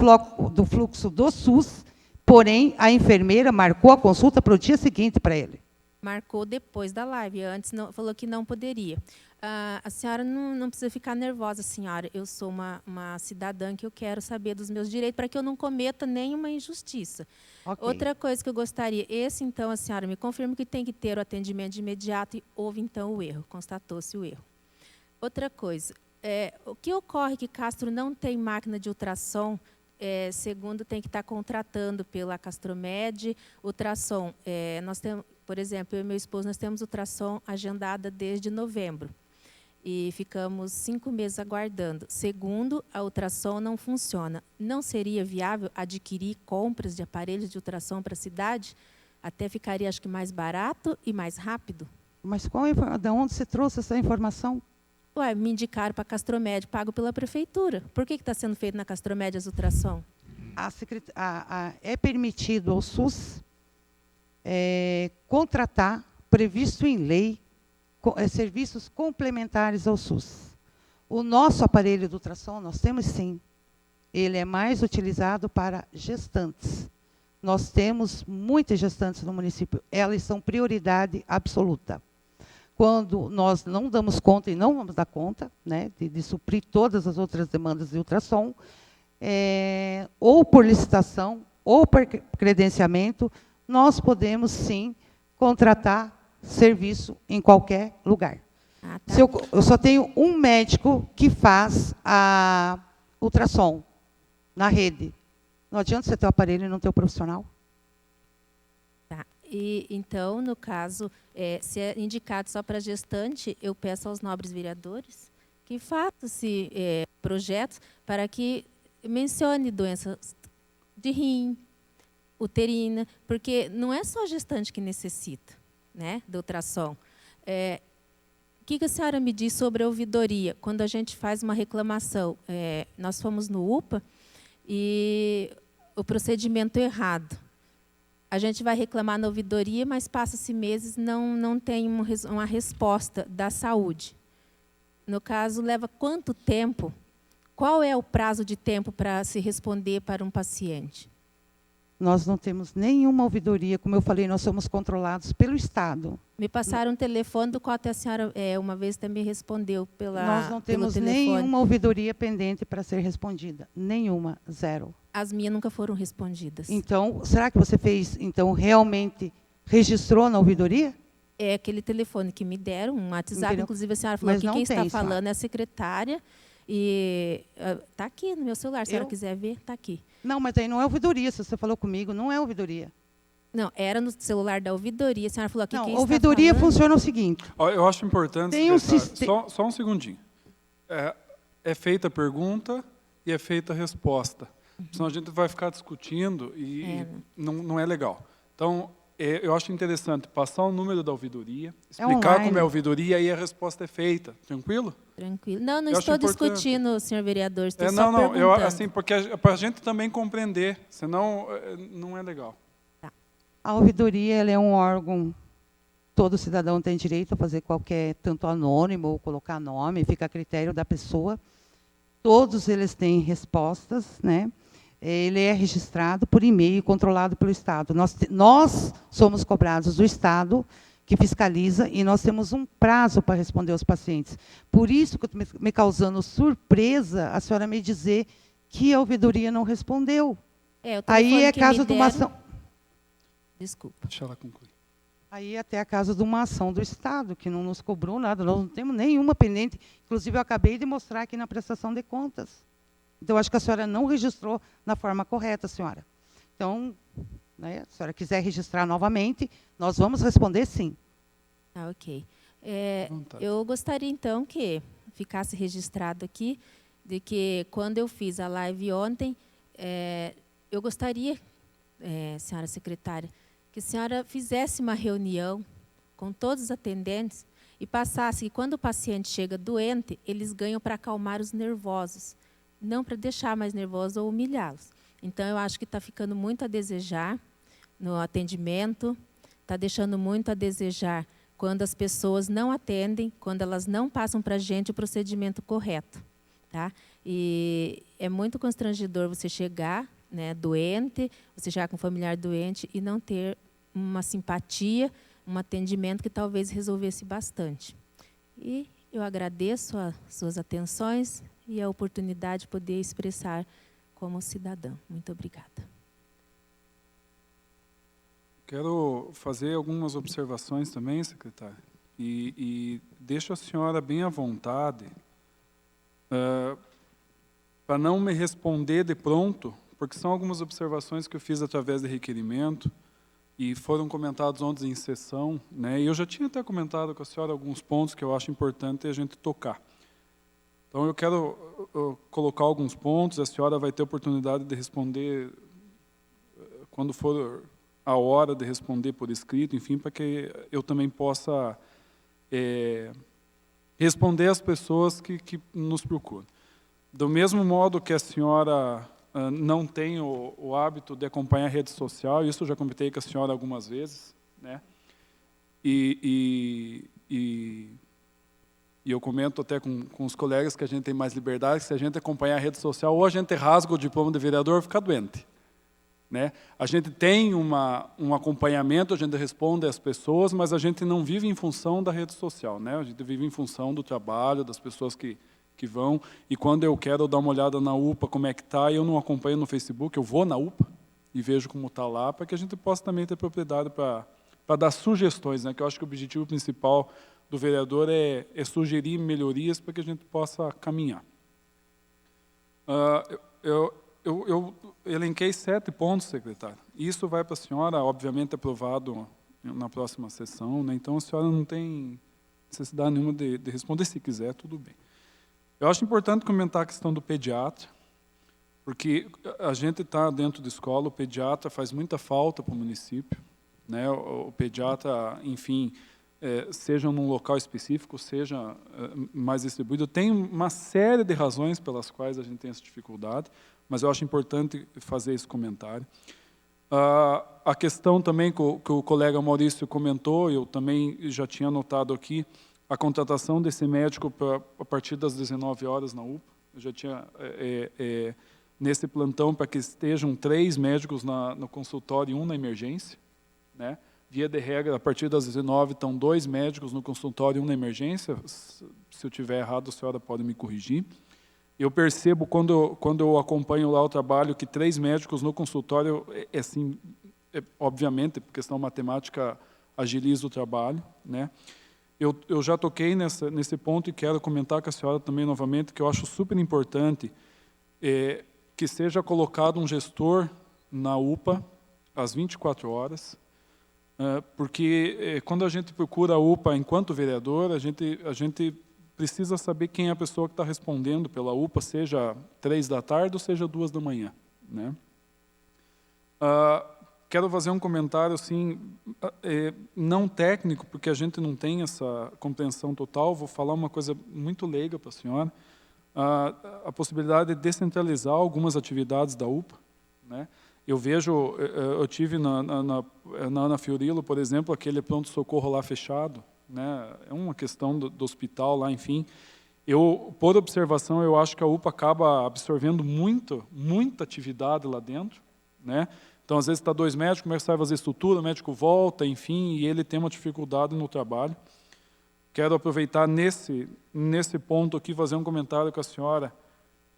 fluxo do SUS, porém, a enfermeira marcou a consulta para o dia seguinte para ele. Marcou depois da live, antes não, falou que não poderia. A senhora não precisa ficar nervosa, senhora. Eu sou uma cidadã que eu quero saber dos meus direitos para que eu não cometa nenhuma injustiça. Ok. Outra coisa que eu gostaria, então, a senhora me confirma que tem que ter o atendimento de imediato e houve, então, o erro, constatou-se o erro. Outra coisa, o que ocorre que Castro não tem máquina de ultrassom, segundo tem que estar contratando pela Castromed, ultrassom. Nós temos, por exemplo, eu e meu esposo, nós temos ultrassom agendada desde novembro. E ficamos 5 meses aguardando. Segundo, a ultrassom não funciona. Não seria viável adquirir compras de aparelhos de ultrassom para a cidade? Até ficaria, acho que, mais barato e mais rápido? Mas de onde você trouxe essa informação? Ué, me indicaram para a Castromed, pago pela prefeitura. Por que está sendo feito na Castromed as ultrassom? É permitido ao SUS contratar, previsto em lei, serviços complementares ao SUS. O nosso aparelho de ultrassom, nós temos sim, ele é mais utilizado para gestantes. Nós temos muitas gestantes no município, elas são prioridade absoluta. Quando nós não damos conta, e não vamos dar conta, né, de suprir todas as outras demandas de ultrassom, ou por licitação, ou por credenciamento, nós podemos, sim, contratar serviço em qualquer lugar. Ah, tá. Se eu só tenho um médico que faz a ultrassom na rede. Não adianta você ter o aparelho e não ter o profissional. Tá. E, então, no caso, se é indicado só para gestante, eu peço aos nobres vereadores que façam-se projetos para que mencione doenças de rim, uterina, porque não é só gestante que necessita, né, de ultrassom. O que a senhora me diz sobre a ouvidoria? Quando a gente faz uma reclamação, nós fomos no UPA e o procedimento errado. A gente vai reclamar na ouvidoria, mas passa-se meses, não tem uma resposta da saúde. No caso, leva quanto tempo? Qual é o prazo de tempo para se responder para um paciente? Nós não temos nenhuma ouvidoria, como eu falei, nós somos controlados pelo Estado. Me passaram um telefone do qual até a senhora uma vez também respondeu Nós não temos pelo telefone. nenhuma ouvidoria pendente para ser respondida. Nenhuma, zero. As minhas nunca foram respondidas. Então, será que você fez, então, realmente registrou na ouvidoria? É aquele telefone que me deram, um WhatsApp, Entendeu? inclusive a senhora falou Mas que não quem está tem, falando senhora. é a secretária. E está aqui no meu celular, se a senhora quiser ver, está aqui. Não, mas aí não é ouvidoria, se você falou comigo, não é ouvidoria. Não, era no celular da ouvidoria, a senhora falou que Não, quem ouvidoria está falando... funciona o seguinte. Ó, eu acho importante, Tem um secretário, só um segundinho. É feita a pergunta e é feita a resposta. Senão a gente vai ficar discutindo e não é legal. Então, eu acho interessante passar o número da ouvidoria, explicar online. como é a ouvidoria e a resposta é feita. Tranquilo? Tranquilo. Não, não Eu estou acho importante. discutindo, senhor vereador, estou só Não, perguntando. assim, porque para a gente também compreender, senão não é legal. A ouvidoria ela é um órgão, todo cidadão tem direito a fazer qualquer, tanto anônimo ou colocar nome, fica a critério da pessoa. Todos eles têm respostas, né? Ele é registrado por e-mail, controlado pelo Estado. Nós somos cobrados do Estado, que fiscaliza, e nós temos um prazo para responder aos pacientes. Por isso que me causando surpresa a senhora me dizer que a ouvidoria não respondeu. O Aí telefone é que caso me de uma deram- ação. Desculpa. Deixa ela concluir. Aí até a casa de uma ação do Estado, que não nos cobrou nada, nós não temos nenhuma pendente. Inclusive, eu acabei de mostrar aqui na prestação de contas. Então, eu acho que a senhora não registrou na forma correta, senhora. Então, né, se a senhora quiser registrar novamente, nós vamos responder sim. Ah, ok. Vontade. Eu gostaria, então, que ficasse registrado aqui, de que quando eu fiz a live ontem, eu gostaria, senhora secretária, que a senhora fizesse uma reunião com todos os atendentes e passasse que quando o paciente chega doente, eles ganham para acalmar os nervosos, não para deixar mais nervosos ou humilhá-los. Então, eu acho que está ficando muito a desejar no atendimento, está deixando muito a desejar quando as pessoas não atendem, quando elas não passam para a gente o procedimento correto. Tá? E é muito constrangedor você chegar, né, doente, você chegar com um familiar doente e não ter uma simpatia, um atendimento que talvez resolvesse bastante. E eu agradeço as suas atenções e a oportunidade de poder expressar como cidadã. Muito obrigada. Quero fazer algumas observações também, secretária, e deixo a senhora bem à vontade para não me responder de pronto, porque são algumas observações que eu fiz através de requerimento e foram comentados ontem em sessão, né? E eu já tinha até comentado com a senhora alguns pontos que eu acho importante a gente tocar. Então, eu quero colocar alguns pontos, a senhora vai ter oportunidade de responder quando for a hora de responder por escrito, enfim, para que eu também possa responder às pessoas que nos procuram. Do mesmo modo que a senhora não tem o hábito de acompanhar a rede social, isso eu já comentei com a senhora algumas vezes, né? E eu comento até com os colegas que a gente tem mais liberdade, que se a gente acompanhar a rede social, ou a gente rasga o diploma de vereador ou fica doente. Né? A gente tem um acompanhamento, a gente responde às pessoas, mas a gente não vive em função da rede social. Né? A gente vive em função do trabalho, das pessoas que vão. E quando eu quero dar uma olhada na UPA, como é que está, eu não acompanho no Facebook, eu vou na UPA e vejo como está lá, para que a gente possa também ter propriedade para dar sugestões, né? Que eu acho que o objetivo principal do vereador é sugerir melhorias para que a gente possa caminhar. Eu elenquei 7 pontos, secretário. Isso vai para a senhora, obviamente, aprovado na próxima sessão, né? Então a senhora não tem necessidade nenhuma de responder. Se quiser, tudo bem. Eu acho importante comentar a questão do pediatra, porque a gente está dentro da escola, o pediatra faz muita falta para o município, né? O pediatra, enfim, seja num local específico, seja mais distribuído. Tem uma série de razões pelas quais a gente tem essa dificuldade, mas eu acho importante fazer esse comentário. A questão também que o colega Maurício comentou, eu também já tinha notado aqui, a contratação desse médico a partir das 19 horas na UPA. Eu já tinha, nesse plantão, para que estejam 3 médicos no consultório e 1 na emergência. Né? Via de regra, a partir das 19 estão 2 médicos no consultório e 1 na emergência. Se eu estiver errado, a senhora pode me corrigir. Eu percebo, quando eu acompanho lá o trabalho, que 3 médicos no consultório, assim, obviamente, por questão matemática, agiliza o trabalho. Né? Eu já toquei nesse ponto e quero comentar com a senhora também novamente, que eu acho super importante que seja colocado um gestor na UPA às 24 horas, porque quando a gente procura a UPA enquanto vereador, a gente precisa saber quem é a pessoa que está respondendo pela UPA, seja 3 da tarde ou seja 2 da manhã. Né? Quero fazer um comentário assim, não técnico, porque a gente não tem essa compreensão total. Vou falar uma coisa muito leiga para a senhora. A possibilidade de descentralizar algumas atividades da UPA. Né? Eu tive na Ana Fiorilo, por exemplo, aquele pronto-socorro lá fechado. Né? É uma questão do hospital lá, enfim. Por observação, eu acho que a UPA acaba absorvendo muita atividade lá dentro. Né? Então, às vezes, está 2 médicos, começa a fazer estrutura, o médico volta, enfim, e ele tem uma dificuldade no trabalho. Quero aproveitar nesse ponto aqui, fazer um comentário com a senhora,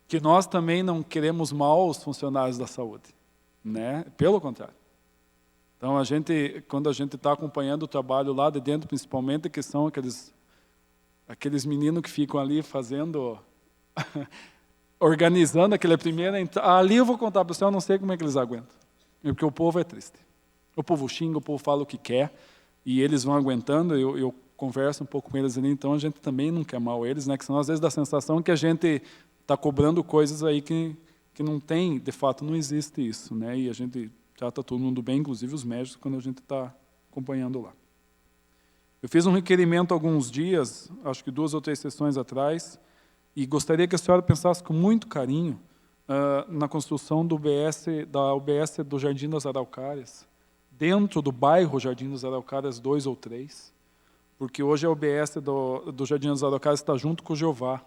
que nós também não queremos mal os funcionários da saúde. Né? Pelo contrário. Então, quando a gente está acompanhando o trabalho lá de dentro, principalmente, que são aqueles meninos que ficam ali fazendo, organizando aquela primeira... Ali eu vou contar para o senhor, eu não sei como é que eles aguentam. Porque o povo é triste. O povo xinga, o povo fala o que quer, e eles vão aguentando. Eu conversa um pouco com eles ali, então a gente também não quer mal eles, né? Que senão às vezes dá a sensação que a gente está cobrando coisas aí que não tem, de fato, não existe isso, né? E a gente trata todo mundo bem, inclusive os médicos, quando a gente está acompanhando lá. Eu fiz um requerimento há alguns dias, acho que 2 ou 3 sessões atrás, e gostaria que a senhora pensasse com muito carinho na construção da UBS do Jardim das Araucárias, dentro do bairro Jardim das Araucárias 2 ou 3, porque hoje a UBS do Jardim das Araucárias está junto com o Jeová.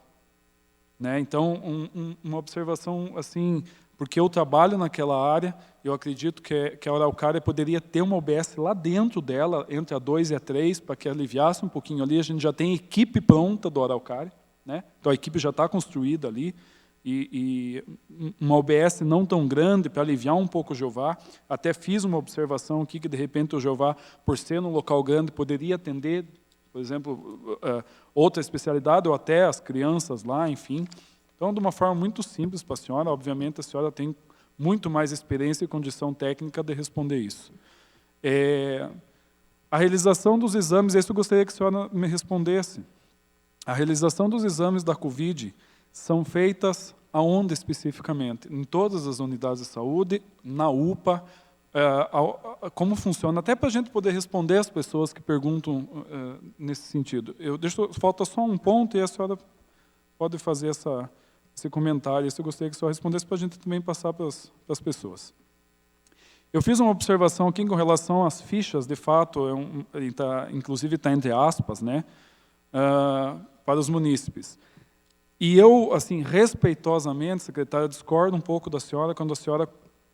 Né? Então, uma observação assim, porque eu trabalho naquela área, eu acredito que a Araucária poderia ter uma UBS lá dentro dela, entre a 2 e a 3, para que aliviasse um pouquinho ali. A gente já tem equipe pronta do Araucária, né? Então a equipe já está construída ali, e uma UBS não tão grande para aliviar um pouco o Jeová. Até fiz uma observação aqui que, de repente, o Jeová, por ser num local grande, poderia atender, por exemplo, outra especialidade, ou até as crianças lá, enfim. Então, de uma forma muito simples para a senhora, obviamente a senhora tem muito mais experiência e condição técnica de responder isso. A realização dos exames, isso eu gostaria que a senhora me respondesse. A realização dos exames da Covid são feitas aonde especificamente? Em todas as unidades de saúde, na UPA, como funciona? Até para a gente poder responder as pessoas que perguntam nesse sentido. Falta só um ponto e a senhora pode fazer esse comentário. Isso eu gostaria que a senhora respondesse para a gente também passar para as pessoas. Eu fiz uma observação aqui com relação às fichas, de fato, inclusive está entre aspas, né, para os munícipes. E eu, assim, respeitosamente, secretária, discordo um pouco da senhora quando a senhora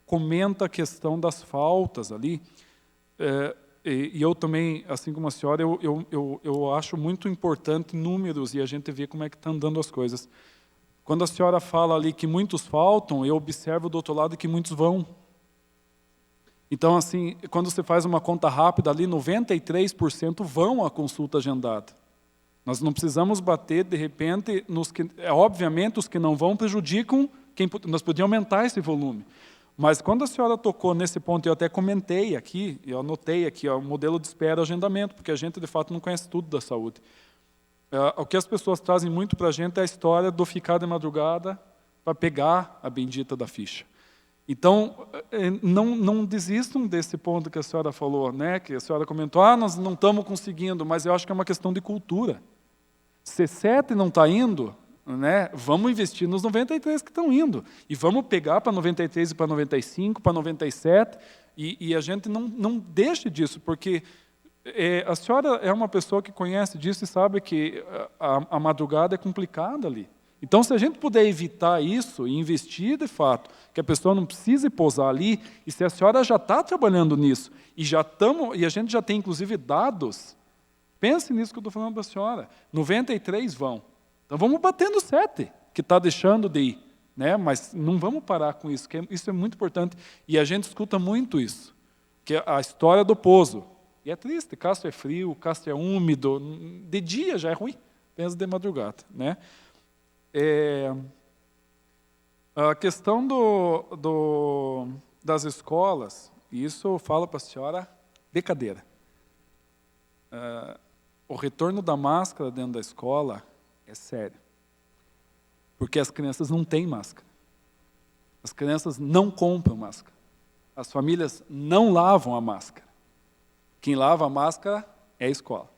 comenta a questão das faltas ali. E eu também, assim como a senhora, eu acho muito importante números e a gente vê como é que está andando as coisas. Quando a senhora fala ali que muitos faltam, eu observo do outro lado que muitos vão. Então, assim, quando você faz uma conta rápida ali, 93% vão à consulta agendada. Nós não precisamos bater, de repente, nos que... obviamente, os que não vão prejudicam, nós podíamos aumentar esse volume. Mas quando a senhora tocou nesse ponto, eu até comentei aqui, eu anotei aqui, o modelo de espera e agendamento, porque a gente, de fato, não conhece tudo da saúde. O que as pessoas trazem muito para a gente é a história do ficar de madrugada para pegar a bendita da ficha. Então, não desistam desse ponto que a senhora falou, né? Que a senhora comentou, nós não estamos conseguindo, mas eu acho que é uma questão de cultura. Se 7 não está indo, né, vamos investir nos 93 que estão indo. E vamos pegar para 93 e para 95, para 97, e a gente não deixe disso, porque a senhora é uma pessoa que conhece disso e sabe que a madrugada é complicada ali. Então, se a gente puder evitar isso e investir, de fato, que a pessoa não precise pousar ali, e se a senhora já está trabalhando nisso, e a gente já tem, inclusive, dados, pense nisso que eu estou falando para a senhora, 93 vão. Então, vamos batendo 7, que está deixando de ir. Né? Mas não vamos parar com isso, que isso é muito importante, e a gente escuta muito isso, que é a história do pouso. E é triste, Castro é frio, Castro é úmido, de dia já é ruim, pensa de madrugada. Né? A questão das escolas, e isso eu falo para a senhora de cadeira. O retorno da máscara dentro da escola é sério, porque as crianças não têm máscara. As crianças não compram máscara. As famílias não lavam a máscara. Quem lava a máscara é a escola.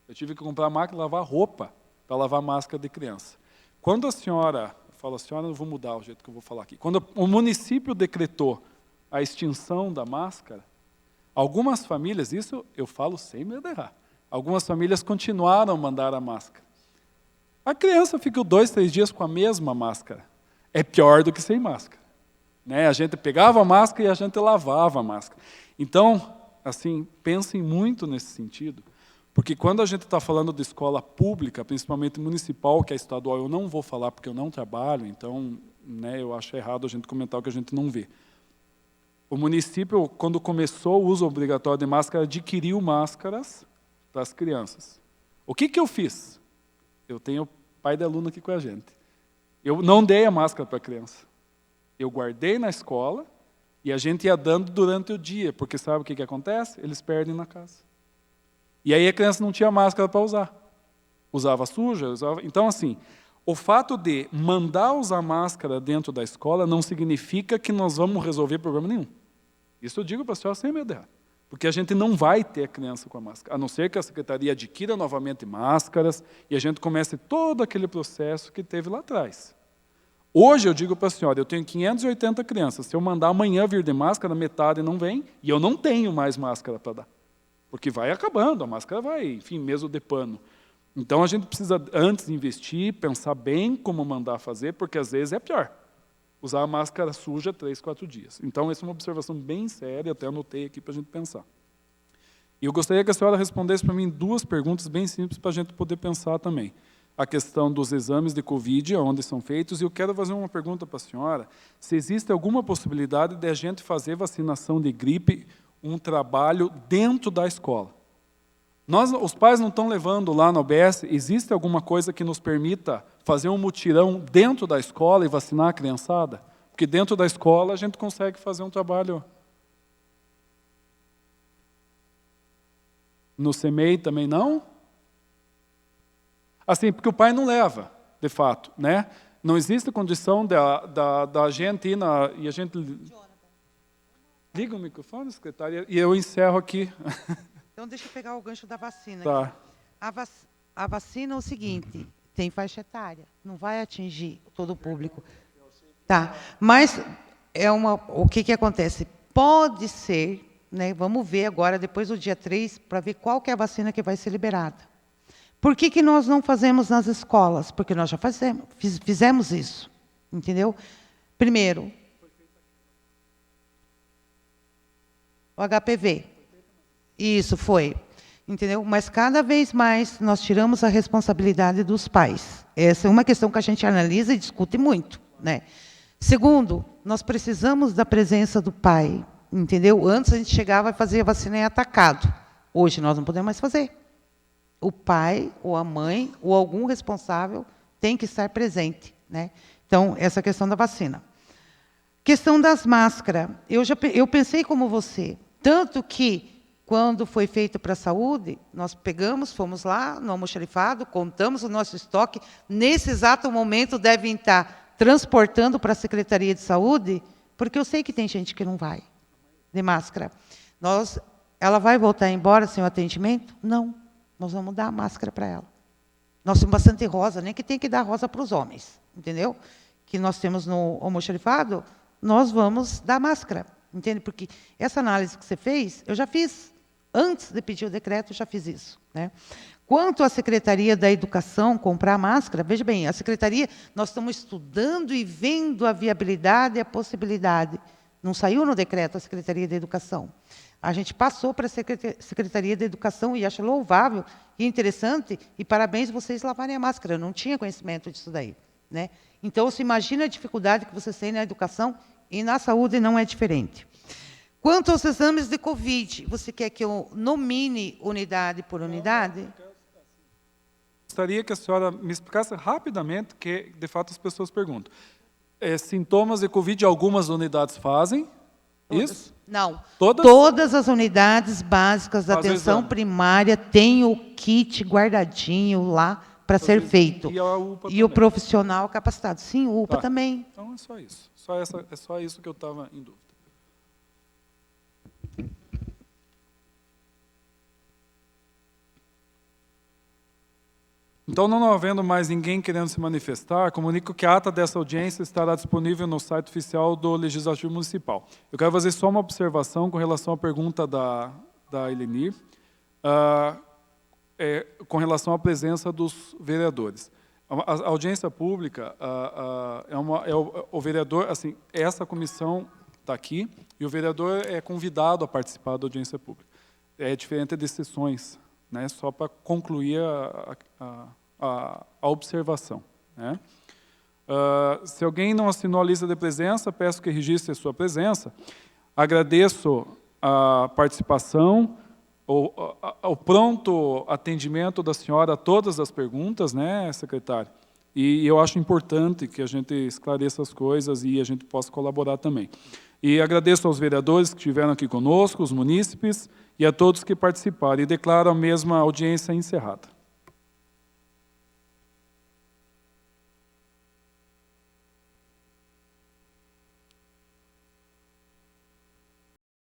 Eu tive que comprar a máquina e lavar roupa para lavar a máscara de criança. Quando a senhora, eu falo, senhora, eu vou mudar o jeito que eu vou falar aqui. Quando o município decretou a extinção da máscara, algumas famílias, isso eu falo sem medo de errar, algumas famílias continuaram a mandar a máscara. A criança fica 2, 3 dias com a mesma máscara. É pior do que sem máscara. Né? A gente pegava a máscara e a gente lavava a máscara. Então, assim, pensem muito nesse sentido, porque quando a gente está falando de escola pública, principalmente municipal, que é estadual, eu não vou falar porque eu não trabalho, então, né, eu acho errado a gente comentar o que a gente não vê. O município, quando começou o uso obrigatório de máscara, adquiriu máscaras para as crianças. O que eu fiz? Eu tenho o pai de aluno aqui com a gente. Eu não dei a máscara para a criança. Eu guardei na escola e a gente ia dando durante o dia, porque sabe o que acontece? Eles perdem na casa. E aí a criança não tinha máscara para usar. Usava suja, usava... Então, assim, o fato de mandar usar máscara dentro da escola não significa que nós vamos resolver problema nenhum. Isso eu digo para a senhora sem medo de errar. Porque a gente não vai ter a criança com a máscara, a não ser que a secretaria adquira novamente máscaras e a gente comece todo aquele processo que teve lá atrás. Hoje eu digo para a senhora, eu tenho 580 crianças, se eu mandar amanhã vir de máscara, metade não vem, e eu não tenho mais máscara para dar. Porque vai acabando, a máscara vai, enfim, mesmo de pano. Então a gente precisa, antes, investir, pensar bem como mandar fazer, porque às vezes é pior. Usar a máscara suja 3, 4 dias. Então, essa é uma observação bem séria, até anotei aqui para a gente pensar. E eu gostaria que a senhora respondesse para mim 2 perguntas bem simples para a gente poder pensar também. A questão dos exames de Covid, onde são feitos, e eu quero fazer uma pergunta para a senhora, se existe alguma possibilidade de a gente fazer vacinação de gripe, um trabalho dentro da escola. Os pais não estão levando lá na UBS, existe alguma coisa que nos permita fazer um mutirão dentro da escola e vacinar a criançada? Porque dentro da escola a gente consegue fazer um trabalho. No CEMEI também não? Assim, porque o pai não leva, de fato, né? Não existe condição da gente ir na... E a gente... Liga o microfone, secretária, e eu encerro aqui. Então, deixa eu pegar o gancho da vacina. Tá. A vacina é o seguinte, tem faixa etária, não vai atingir todo o público. Tá. Mas o que acontece? Pode ser, né, vamos ver agora, depois do dia 3, para ver qual que é a vacina que vai ser liberada. Por que nós não fazemos nas escolas? Porque nós já fizemos isso, entendeu? Primeiro, o HPV. Isso foi, entendeu? Mas cada vez mais nós tiramos a responsabilidade dos pais. Essa é uma questão que a gente analisa e discute muito, né? Segundo, nós precisamos da presença do pai, entendeu? Antes a gente chegava e fazia vacina em atacado. Hoje nós não podemos mais fazer. O pai, ou a mãe, ou algum responsável tem que estar presente, né? Então, essa questão da vacina. Questão das máscaras. Eu pensei como você, tanto que quando foi feito para a saúde, nós pegamos, fomos lá no almoxarifado, contamos o nosso estoque. Nesse exato momento, devem estar transportando para a Secretaria de Saúde, porque eu sei que tem gente que não vai de máscara. Ela vai voltar embora sem o atendimento? Não. Nós vamos dar a máscara para ela. Nós temos bastante rosa, nem que tem que dar rosa para os homens, entendeu? Que nós temos no almoxarifado, nós vamos dar máscara, entende? Porque essa análise que você fez, eu já fiz. Antes de pedir o decreto, eu já fiz isso, né? Quanto à Secretaria da Educação comprar máscara, veja bem, a Secretaria, nós estamos estudando e vendo a viabilidade e a possibilidade. Não saiu no decreto a Secretaria da Educação. A gente passou para a Secretaria da Educação e acho louvável e interessante, e parabéns vocês lavarem a máscara. Eu não tinha conhecimento disso daí, né? Então, se imagina a dificuldade que vocês têm na educação e na saúde não é diferente. Quanto aos exames de Covid, você quer que eu nomine unidade por unidade? Gostaria que a senhora me explicasse rapidamente, que, de fato, as pessoas perguntam. Sintomas de Covid, algumas unidades fazem? Todas. Isso? Não. Todas? Todas as unidades básicas da Faz o atenção exame. primária têm o kit guardadinho lá para ser feito. E a UPA E o também. profissional capacitado. Sim, o UPA Tá. também. Então, é só isso. É só isso que eu estava em dúvida. Então, não havendo mais ninguém querendo se manifestar, comunico que a ata dessa audiência estará disponível no site oficial do Legislativo Municipal. Eu quero fazer só uma observação com relação à pergunta da Elenir, com relação à presença dos vereadores. A audiência pública, o vereador, assim, essa comissão está aqui, e o vereador é convidado a participar da audiência pública. É diferente de sessões, né, só para concluir a observação, né? Se alguém não assinou a lista de presença, peço que registre a sua presença. Agradeço a participação, o pronto atendimento da senhora a todas as perguntas, né, secretário? E eu acho importante que a gente esclareça as coisas e a gente possa colaborar também. E agradeço aos vereadores que estiveram aqui conosco, os munícipes, e a todos que participaram. E declaro a mesma audiência encerrada.